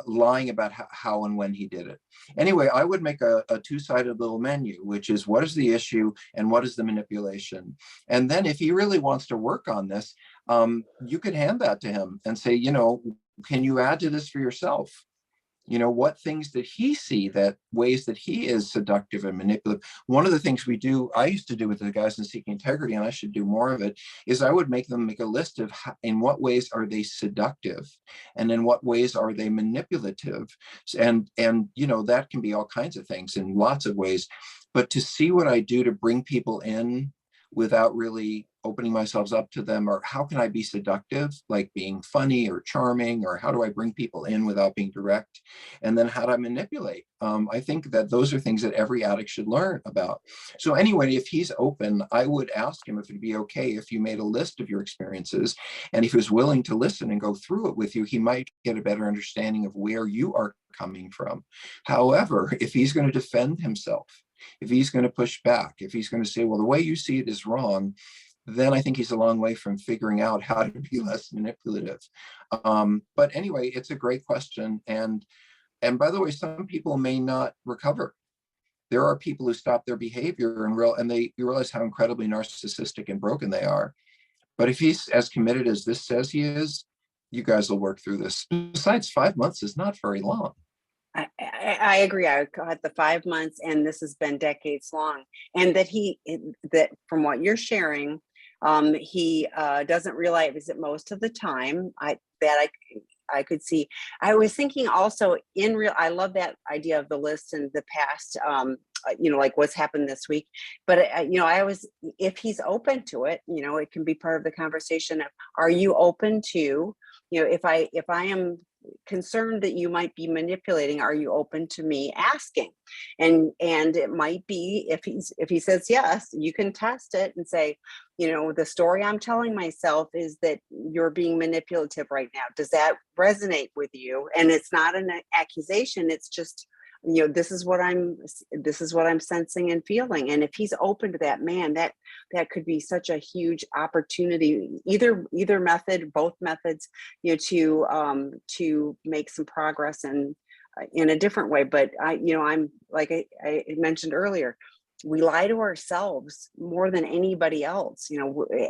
lying about how and when he did it. Anyway, I would make a two-sided little menu, which is what is the issue and what is the manipulation. And then if he really wants to work on this, you could hand that to him and say, can you add to this for yourself? What things did he see, that ways that he is seductive and manipulative? One of the things I used to do with the guys in Seeking Integrity, and I should do more of it, is I would make them make a list of in what ways are they seductive and in what ways are they manipulative. And that can be all kinds of things in lots of ways. But to see what I do to bring people in without really opening myself up to them, or how can I be seductive, like being funny or charming, or how do I bring people in without being direct, and then how do I manipulate? I think that those are things that every addict should learn about. So anyway, if he's open, I would ask him if it'd be okay if you made a list of your experiences, and if he was willing to listen and go through it with you, he might get a better understanding of where you are coming from. However, if he's going to defend himself, if he's going to push back, if he's going to say, well, the way you see it is wrong, then I think he's a long way from figuring out how to be less manipulative. But anyway, it's a great question. And by the way, some people may not recover. There are people who stop their behavior and you realize how incredibly narcissistic and broken they are. But if he's as committed as this says he is, you guys will work through this. Besides, 5 months is not very long. I agree. I got the 5 months, and this has been decades long. And that from what you're sharing, he doesn't realize it most of the time. I could see. I was thinking also I love that idea of the list and the past, like what's happened this week. But, if he's open to it, it can be part of the conversation of, are you open to, if I am concerned that you might be manipulating, are you open to me asking? And it might be, if he says yes, you can test it and say, the story I'm telling myself is that you're being manipulative right now. Does that resonate with you? And it's not an accusation. It's just, this is what I'm sensing and feeling. And if he's open to that, man, that could be such a huge opportunity, either method, both methods, to make some progress and in a different way. But I'm like I mentioned earlier, we lie to ourselves more than anybody else.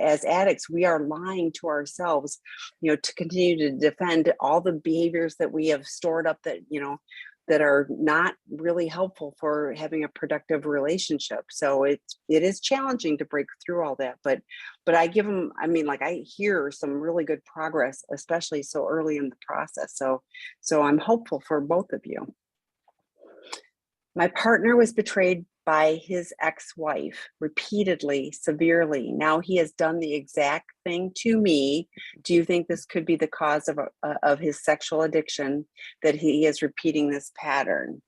As addicts, we are lying to ourselves, to continue to defend all the behaviors that we have stored up that are not really helpful for having a productive relationship. So it is challenging to break through all that, but I give them, I hear some really good progress, especially so early in the process. So I'm hopeful for both of you. My partner was betrayed by his ex-wife repeatedly, severely. Now he has done the exact thing to me. Do you think this could be the cause of his sexual addiction, that he is repeating this pattern?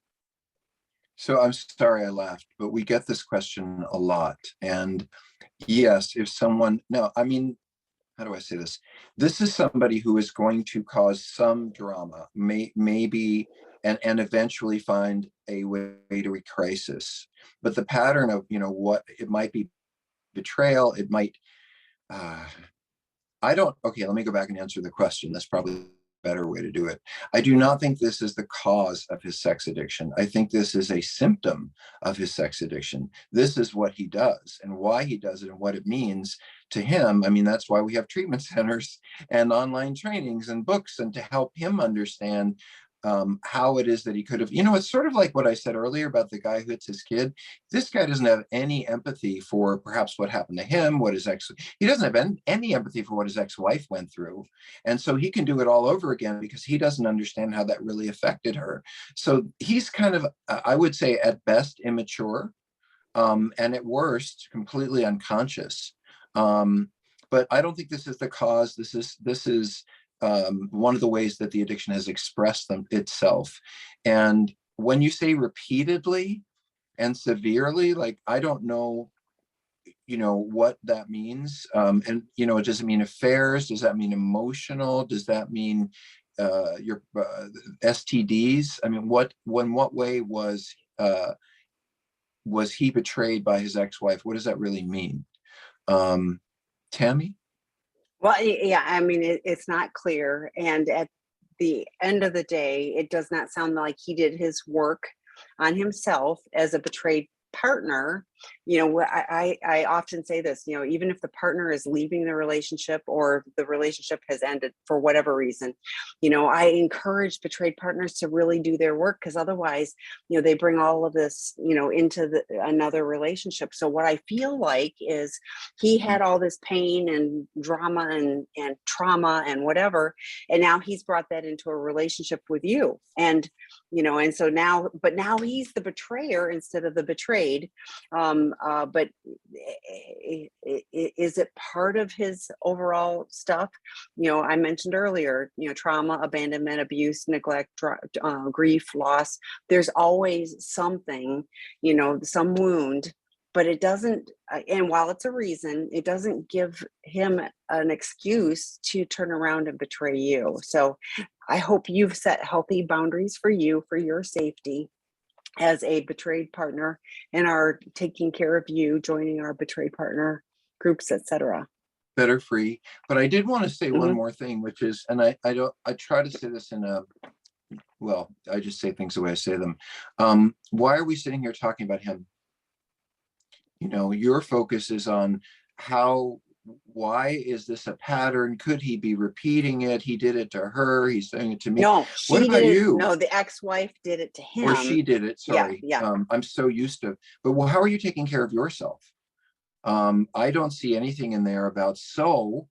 So I'm sorry I laughed, but we get this question a lot. And yes, if someone, no, how do I say this? This is somebody who is going to cause some drama, maybe, and eventually find a way to a crisis. But the pattern of, what it might be, betrayal, it might, okay, let me go back and answer the question. That's probably a better way to do it. I do not think this is the cause of his sex addiction. I think this is a symptom of his sex addiction. This is what he does and why he does it and what it means to him. That's why we have treatment centers and online trainings and books, and to help him understand how it is that he could have, it's sort of like what I said earlier about the guy who hits his kid. This guy doesn't have any empathy for perhaps what happened to him, he doesn't have any empathy for what his ex-wife went through. And so he can do it all over again because he doesn't understand how that really affected her. So he's kind of, I would say at best, immature, and at worst, completely unconscious. But I don't think this is the cause. This is one of the ways that the addiction has expressed itself. And when you say repeatedly and severely, like, I don't know, what that means. And, does it mean affairs? Does that mean emotional? Does that mean your STDs? What way was he betrayed by his ex-wife? What does that really mean? Tammy? Well, yeah, it's not clear. And at the end of the day, it does not sound like he did his work on himself as a betrayed partner I often say this, even if the partner is leaving the relationship or the relationship has ended for whatever reason, I encourage betrayed partners to really do their work, because otherwise, they bring all of this, into another relationship. So what I feel like is he had all this pain and drama and trauma and whatever, and now he's brought that into a relationship with you. And so now, but now he's the betrayer instead of the betrayed. But is it part of his overall stuff? I mentioned earlier, trauma, abandonment, abuse, neglect, grief, loss. There's always something, some wound, but it doesn't, and while it's a reason, it doesn't give him an excuse to turn around and betray you. So I hope you've set healthy boundaries for you, for your safety as a betrayed partner, and are taking care of you, joining our betrayed partner groups, etc. Better free. But I did want to say one Mhm. more thing, which is, and I try to say this in a, well, I just say things the way I say them. Why are we sitting here talking about him? Your focus is on why is this a pattern? Could he be repeating it? He did it to her, he's doing it to me. No, What she about did it. you? No, the ex-wife did it to him. Or she did it, sorry. Yeah. I'm so used to, but well, how are you taking care of yourself? I don't see anything in there about so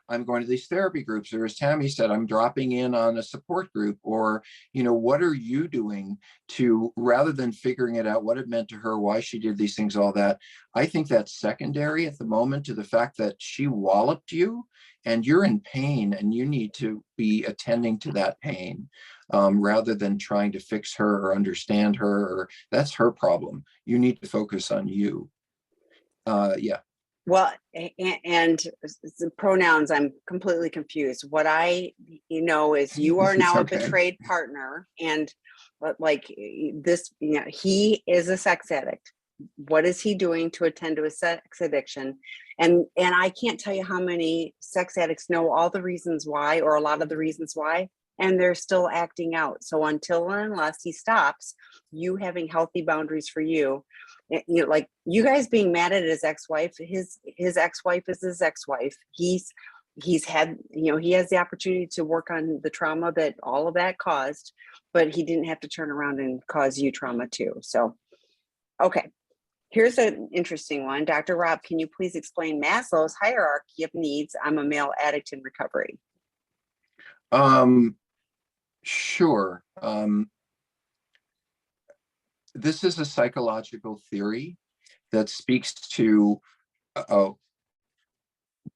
I'm going to these therapy groups, or as Tammy said, I'm dropping in on a support group, or what are you doing to, rather than figuring it out, what it meant to her, why she did these things, all that. I think that's secondary at the moment to the fact that she walloped you and you're in pain, and you need to be attending to that pain, rather than trying to fix her or understand her, or that's her problem. You need to focus on you. Yeah. Well, and the pronouns, I'm completely confused. What I is you are now a Okay. betrayed partner, and like this, he is a sex addict. What is he doing to attend to a sex addiction? And I can't tell you how many sex addicts know all the reasons why, or a lot of the reasons why, and they're still acting out. So until and unless he stops, you having healthy boundaries for you, like you guys being mad at his ex-wife, his ex-wife is his ex-wife. He's had, he has the opportunity to work on the trauma that all of that caused, but he didn't have to turn around and cause you trauma too. So, okay. Here's an interesting one. Dr. Rob, can you please explain Maslow's hierarchy of needs? I'm a male addict in recovery. Sure. This is a psychological theory that speaks to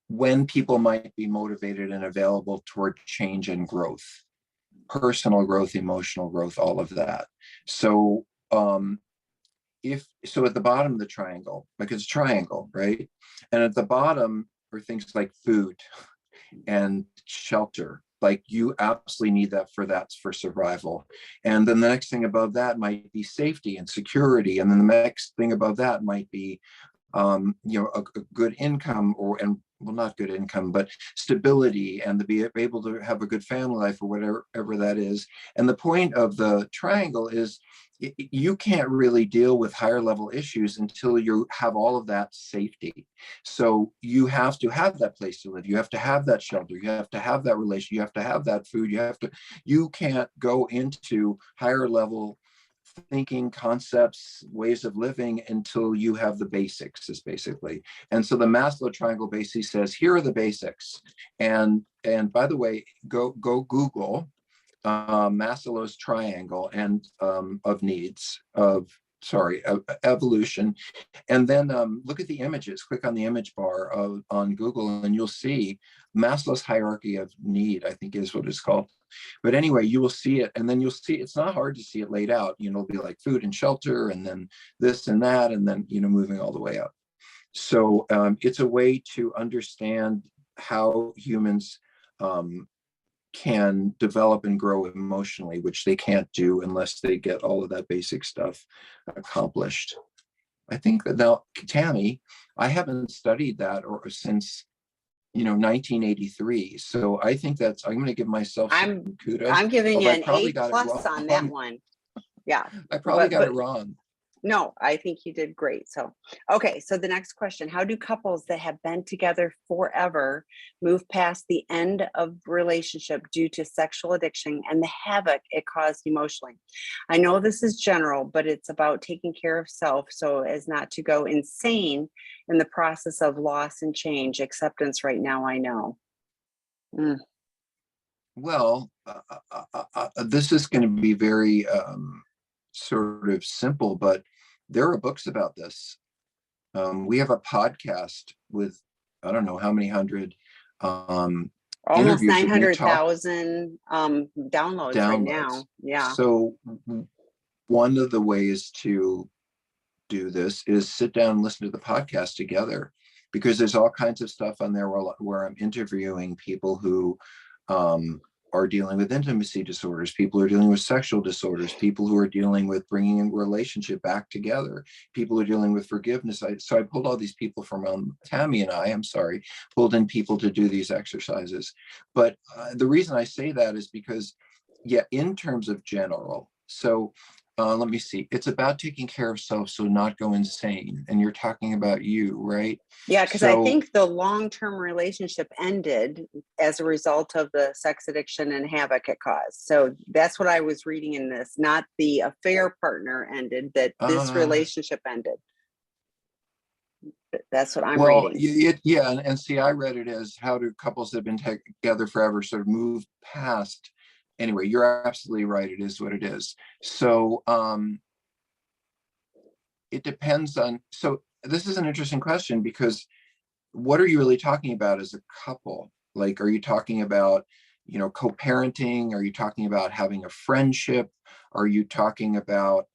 when people might be motivated and available toward change and growth, personal growth, emotional growth, all of that. So at the bottom of the triangle, like it's a triangle, right? And at the bottom are things like food and shelter. Like you absolutely need that for survival. And then the next thing above that might be safety and security. And then the next thing above that might be a good income, not good income, but stability, and to be able to have a good family life, or whatever that is. And the point of the triangle is you can't really deal with higher level issues until you have all of that safety. So you have to have that place to live. You have to have that shelter. You have to have that relation. You have to have that food. You can't go into higher level thinking, concepts, ways of living until you have the basics, is basically. And so the Maslow triangle basically says, here are the basics. And by the way, go Google Maslow's triangle and of needs of evolution, and then look at the images. Click on the image bar on Google, and you'll see Maslow's hierarchy of need, I think is what it's called. But anyway, you will see it, and then you'll see it's not hard to see it laid out. It'll be like food and shelter, and then this and that, and then moving all the way up. So it's a way to understand how humans can develop and grow emotionally, which they can't do unless they get all of that basic stuff accomplished. I think that now, Tammy, I haven't studied that since 1983. So I think I'm going to give myself some kudos. I'm giving you an A+ on that one. Yeah. I probably got it wrong. No, I think you did great. So, okay. So the next question, how do couples that have been together forever move past the end of relationship due to sexual addiction and the havoc it caused emotionally? I know this is general, but it's about taking care of self so as not to go insane in the process of loss and change. Acceptance right now, I know. Mm. Well, this is going to be very sort of simple, but there are books about this. We have a podcast with, I don't know how many hundred Almost interviews that we talk 900,000 downloads right downloads. now. Yeah. So one of the ways to do this is sit down and listen to the podcast together, because there's all kinds of stuff on there where I'm interviewing people who are dealing with intimacy disorders, people who are dealing with sexual disorders, people who are dealing with bringing a relationship back together, people who are dealing with forgiveness. So I pulled all these people from Tammy and I'm sorry, pulled in people to do these exercises. But the reason I say that is because, yeah, in terms of general, so let me see. It's about taking care of self, so not go insane. And you're talking about you, right? Yeah, because I So, think the long-term relationship ended as a result of the sex addiction and havoc it caused. So that's what I was reading in this, not the affair partner ended, that this uh, relationship ended. That's what I'm well, reading. yeah, and see, I read it as how do couples that have been together forever sort of move past. Anyway, you're absolutely right. It is what it is. So, it depends on. So, this is an interesting question because what are you really talking about as a couple? Like, are you talking about, co-parenting? Are you talking about having a friendship? Are you talking about,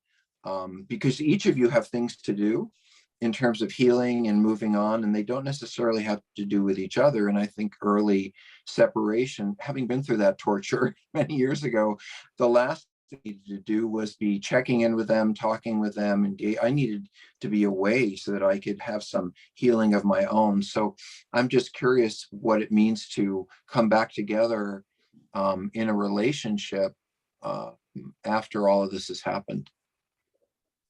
because each of you have things to do in terms of healing and moving on, and they don't necessarily have to do with each other. And I think early separation, having been through that torture many years ago, the last thing I needed to do was be checking in with them, talking with them, and I needed to be away so that I could have some healing of my own. So I'm just curious what it means to come back together in a relationship uh, after all of this has happened.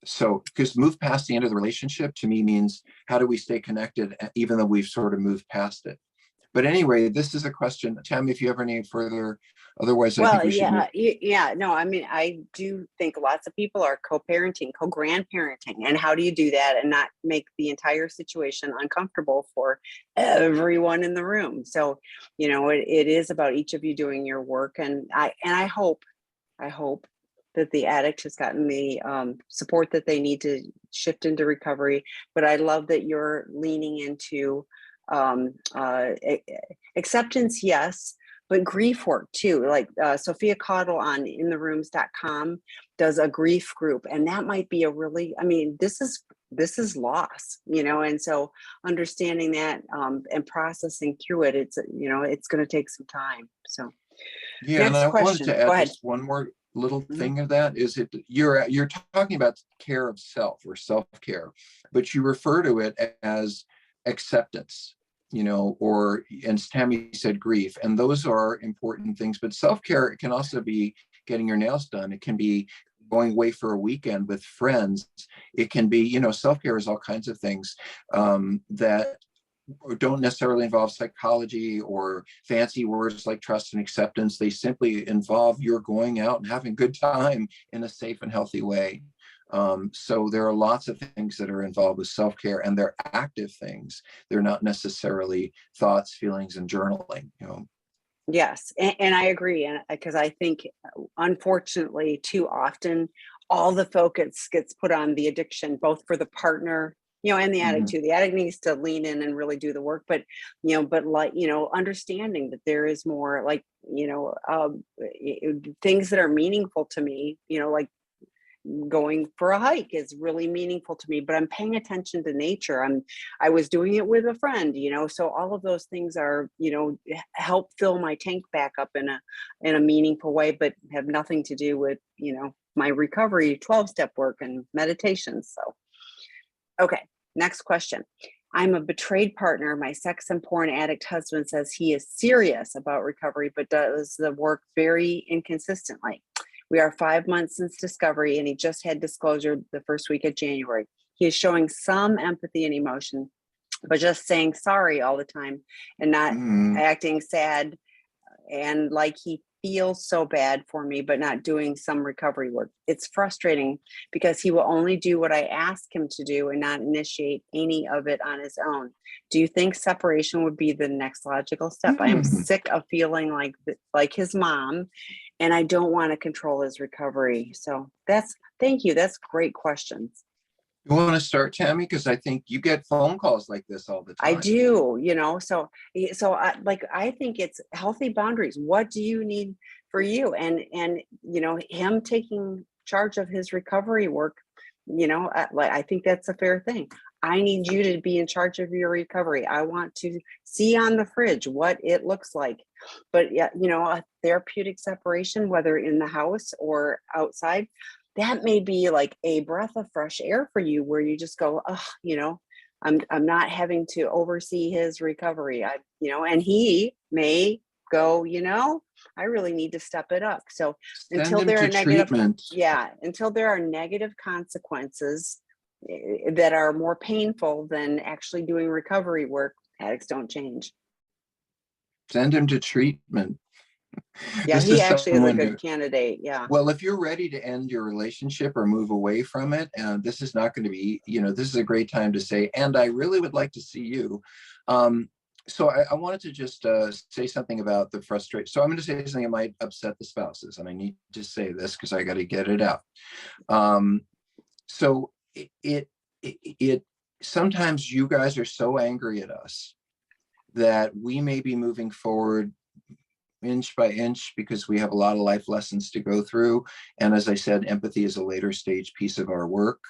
So, because move past the end of the relationship to me means how do we stay connected, even though we've sort of moved past it. But anyway, this is a question. Tammy, if you have any further, otherwise, I think Well, we should move. yeah, no, I mean, I do think lots of people are co-parenting, co-grandparenting, and how do you do that and not make the entire situation uncomfortable for everyone in the room? So, it is about each of you doing your work, and I hope that the addict has gotten the support that they need to shift into recovery. But I love that you're leaning into um, uh, a- acceptance, yes, but grief work too. Like Sophia Caudle on intherooms.com does a grief group, and that might be a really, I mean, this is loss, and so understanding that and processing through it, it's going to take some time. So Yeah, and next I wanted question, to go add ahead. just one more little Mhm. thing of that is it you're talking about care of self or self-care, but you refer to it as acceptance, or and Tammy said grief, and those are important things. But self-care can also be getting your nails done. It can be going away for a weekend with friends. It can be, self-care is all kinds of things that don't necessarily involve psychology or fancy words like trust and acceptance. They simply involve you're going out and having a good time in a safe and healthy way. So there are lots of things that are involved with self-care, and they're active things. They're not necessarily thoughts, feelings, and journaling. Yes, and I agree, and because I think, unfortunately, too often, all the focus gets put on the addiction, both for the partner, and the addict Mhm. too. The addict needs to lean in and really do the work, but like, understanding that there is more, like, things that are meaningful to me, like going for a hike is really meaningful to me, but I'm paying attention to nature. I was doing it with a friend, so all of those things are, help fill my tank back up in a meaningful way, but have nothing to do with, my recovery 12-step work and meditation. So okay, next question. I'm a betrayed partner. My sex and porn addict husband says he is serious about recovery, but does the work very inconsistently. We are 5 months since discovery, and he just had disclosure the first week of January. He is showing some empathy and emotion, but just saying sorry all the time and not acting sad and like he feels so bad for me, but not doing some recovery work. It's frustrating because he will only do what I ask him to do and not initiate any of it on his own. Do you think separation would be the next logical step? I am sick of feeling like his mom, and I don't want to control his recovery. So thank you. That's great questions. You want to start, Tammy? Because I think you get phone calls like this all the time. I do, so I think it's healthy boundaries. What do you need for you? And him taking charge of his recovery work, I think that's a fair thing. I need you to be in charge of your recovery. I want to see on the fridge what it looks like. But yeah, a therapeutic separation, whether in the house or outside, that may be like a breath of fresh air for you, where you just go, oh, I'm not having to oversee his recovery. And he may go, I really need to step it up. So until there are negative consequences that are more painful than actually doing recovery work, addicts don't change. Send him to treatment. Yeah, he actually is a good candidate. Yeah. Well, if you're ready to end your relationship or move away from it, and this is not going to be, this is a great time to say, and I really would like to see you. So I wanted to just say something about the frustration. So I'm going to say something that might upset the spouses, and I need to say this because I got to get it out. So it sometimes you guys are so angry at us that we may be moving forward inch by inch because we have a lot of life lessons to go through. And as I said, empathy is a later stage piece of our work.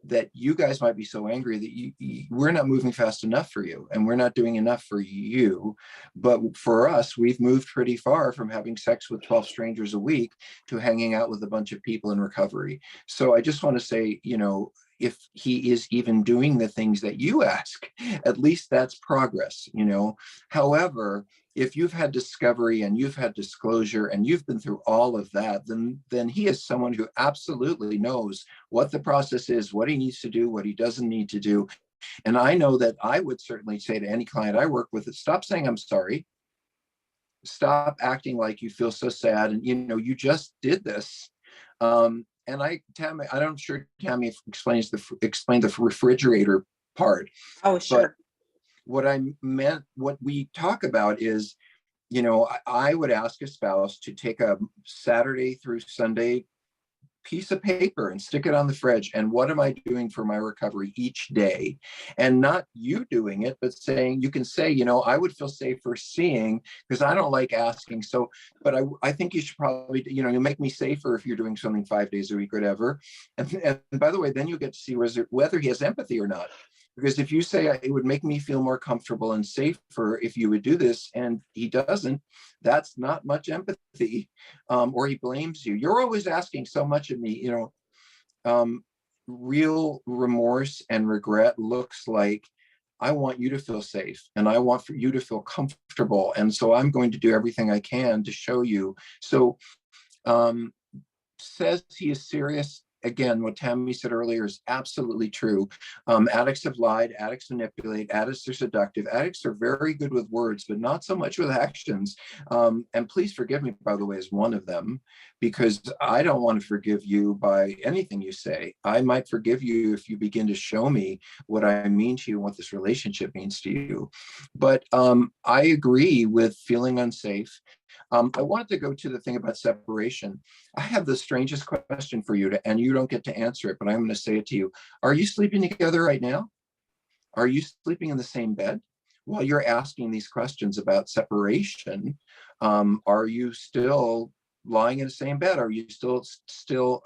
That you guys might be so angry that we're not moving fast enough for you, and we're not doing enough for you. But for us, we've moved pretty far from having sex with 12 strangers a week to hanging out with a bunch of people in recovery. So I just want to say, if he is even doing the things that you ask, at least that's progress, However, if you've had discovery and you've had disclosure and you've been through all of that, then he is someone who absolutely knows what the process is, what he needs to do, what he doesn't need to do. And I know that I would certainly say to any client I work with, stop saying I'm sorry. Stop acting like you feel so sad. And, you just did this. And Tammy, I'm sure Tammy explained the refrigerator part. Oh, sure. But what we talk about is, I would ask a spouse to take a Saturday through Sunday piece of paper and stick it on the fridge. And what am I doing for my recovery each day? And not you doing it, but saying, you can say, I would feel safer seeing, because I don't like asking. So, but I think you should probably, you make me safer if you're doing something 5 days a week or whatever. And by the way, then you get to see whether he has empathy or not. Because if you say it would make me feel more comfortable and safer if you would do this, and he doesn't, that's not much empathy, or he blames you. You're always asking so much of me, real remorse and regret looks like, I want you to feel safe and I want for you to feel comfortable. And so I'm going to do everything I can to show you. So says he is serious. Again, what Tammy said earlier is absolutely true. Addicts have lied, addicts manipulate, addicts are seductive. Addicts are very good with words, but not so much with actions. And please forgive me, by the way, as one of them, because I don't want to forgive you by anything you say. I might forgive you if you begin to show me what I mean to you and what this relationship means to you. But I agree with feeling unsafe. I wanted to go to the thing about separation. I have the strangest question for you, and you don't get to answer it, but I'm going to say it to you. Are you sleeping together right now? Are you sleeping in the same bed? While you're asking these questions about separation, are you still lying in the same bed? Are you still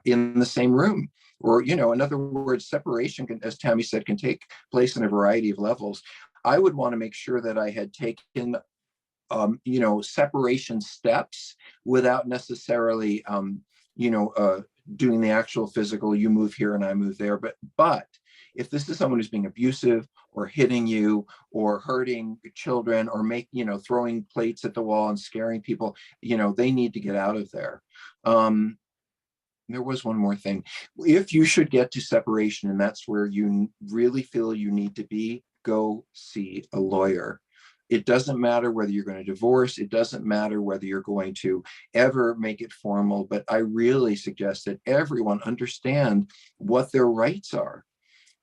in the same room? Or, in other words, separation, as Tammy said, can take place in a variety of levels. I would want to make sure that I had taken separation steps without necessarily, doing the actual physical, you move here and I move there. But if this is someone who's being abusive or hitting you or hurting children or throwing plates at the wall and scaring people, they need to get out of there. There was one more thing. If you should get to separation and that's where you really feel you need to be, go see a lawyer. It doesn't matter whether you're going to divorce. It doesn't matter whether you're going to ever make it formal, but I really suggest that everyone understand what their rights are,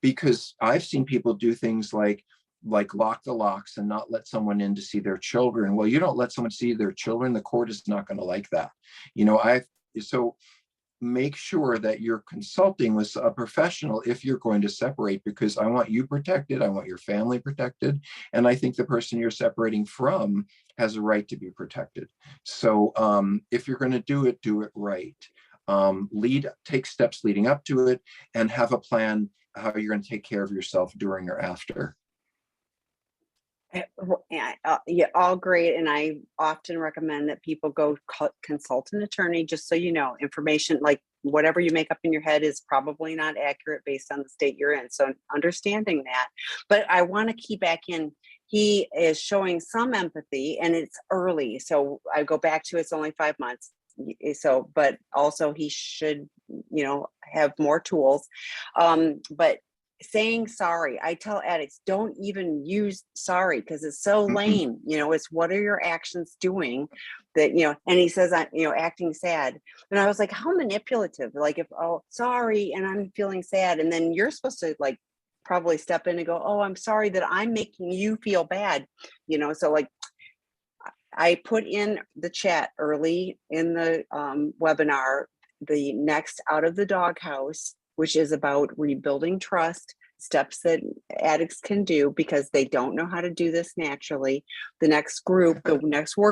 because I've seen people do things like lock the locks and not let someone in to see their children. Well, you don't let someone see their children, the court is not going to like that. So make sure that you're consulting with a professional if you're going to separate, because I want you protected, I want your family protected, and I think the person you're separating from has a right to be protected. So if you're going to do it right. Take steps leading up to it and have a plan how you're going to take care of yourself during or after. Yeah, all great. And I often recommend that people go consult an attorney, just so you know, information like whatever you make up in your head is probably not accurate based on the state you're in. So understanding that. But I want to key back in. He is showing some empathy and it's early. So I go back to it's only 5 months. So, but also he should, have more tools. But saying sorry, I tell addicts, don't even use sorry because it's so lame. It's what are your actions doing that, and he says, acting sad. And I was like, how manipulative, like if, oh, sorry, and I'm feeling sad. And then you're supposed to like probably step in and go, oh, I'm sorry that I'm making you feel bad. So like, I put in the chat early in the webinar, the next Out of the Doghouse, which is about rebuilding trust, steps that addicts can do because they don't know how to do this naturally. The next work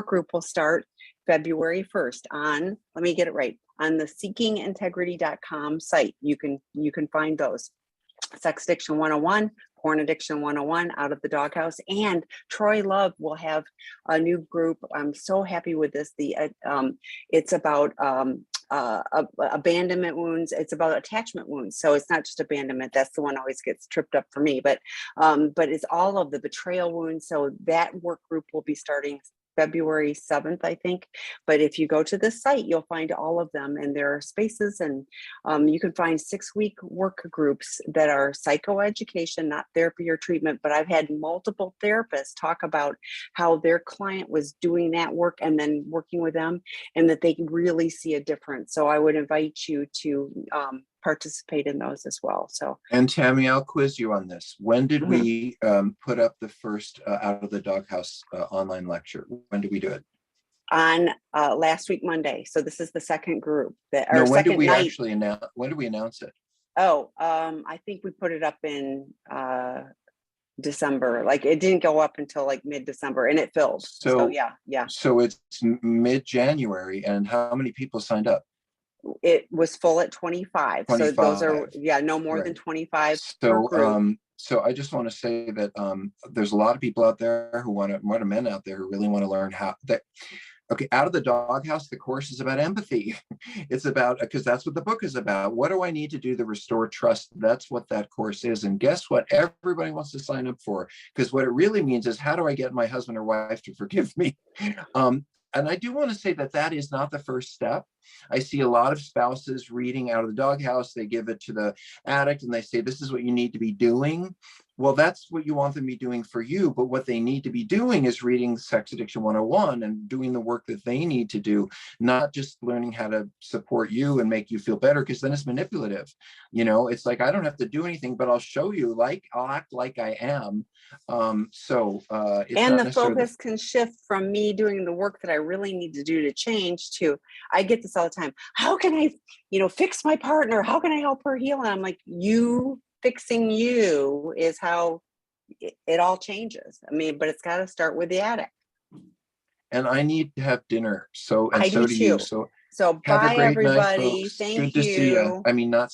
group will start February 1st on, let me get it right, on the seekingintegrity.com site. You can find those. Sex Addiction 101, Porn Addiction 101, Out of the Doghouse, and Troy Love will have a new group. I'm so happy with this. It's about abandonment wounds. It's about attachment wounds. So it's not just abandonment. That's the one always gets tripped up for me. But it's all of the betrayal wounds. So that work group will be starting February 7th, I think. But if you go to this site, you'll find all of them, and there are spaces, and you can find 6-week work groups that are psychoeducation, not therapy or treatment. But I've had multiple therapists talk about how their client was doing that work and then working with them, and that they can really see a difference. So I would invite you to participate in those as well. So, and Tammy, I'll quiz you on this. When did we put up the first Out of the Doghouse online lecture? When did we do it? On last week, Monday. So this is the second group when did we actually announce? When did we announce it? Oh, I think we put it up in December. Like it didn't go up until like mid-December, and it filled. So yeah. So it's mid-January, and how many people signed up? It was full at 25. So those are no more than 25 per group. So I just want to say that there's a lot of people out there who want to men out there who really want to learn how that. Okay, Out of the Doghouse, the course is about empathy. It's about, because that's what the book is about. What do I need to do to restore trust? That's what that course is. And guess what? Everybody wants to sign up for, because what it really means is, how do I get my husband or wife to forgive me? And I do want to say that is not the first step. I see a lot of spouses reading Out of the Doghouse. They give it to the addict and they say, this is what you need to be doing. Well, that's what you want them to be doing for you. But what they need to be doing is reading Sex Addiction 101 and doing the work that they need to do, not just learning how to support you and make you feel better, because then it's manipulative. It's like, I don't have to do anything, but I'll show you, I'll act like I am. And the focus can shift from me doing the work that I really need to do to change to, I get this all the time. How can I, fix my partner? How can I help her heal? And I'm like, fixing you is how it all changes. I mean, but it's got to start with the addict. And I need to have dinner. So do you. Too. So have bye, a great everybody. night, folks. Thank Good to see you. I mean, not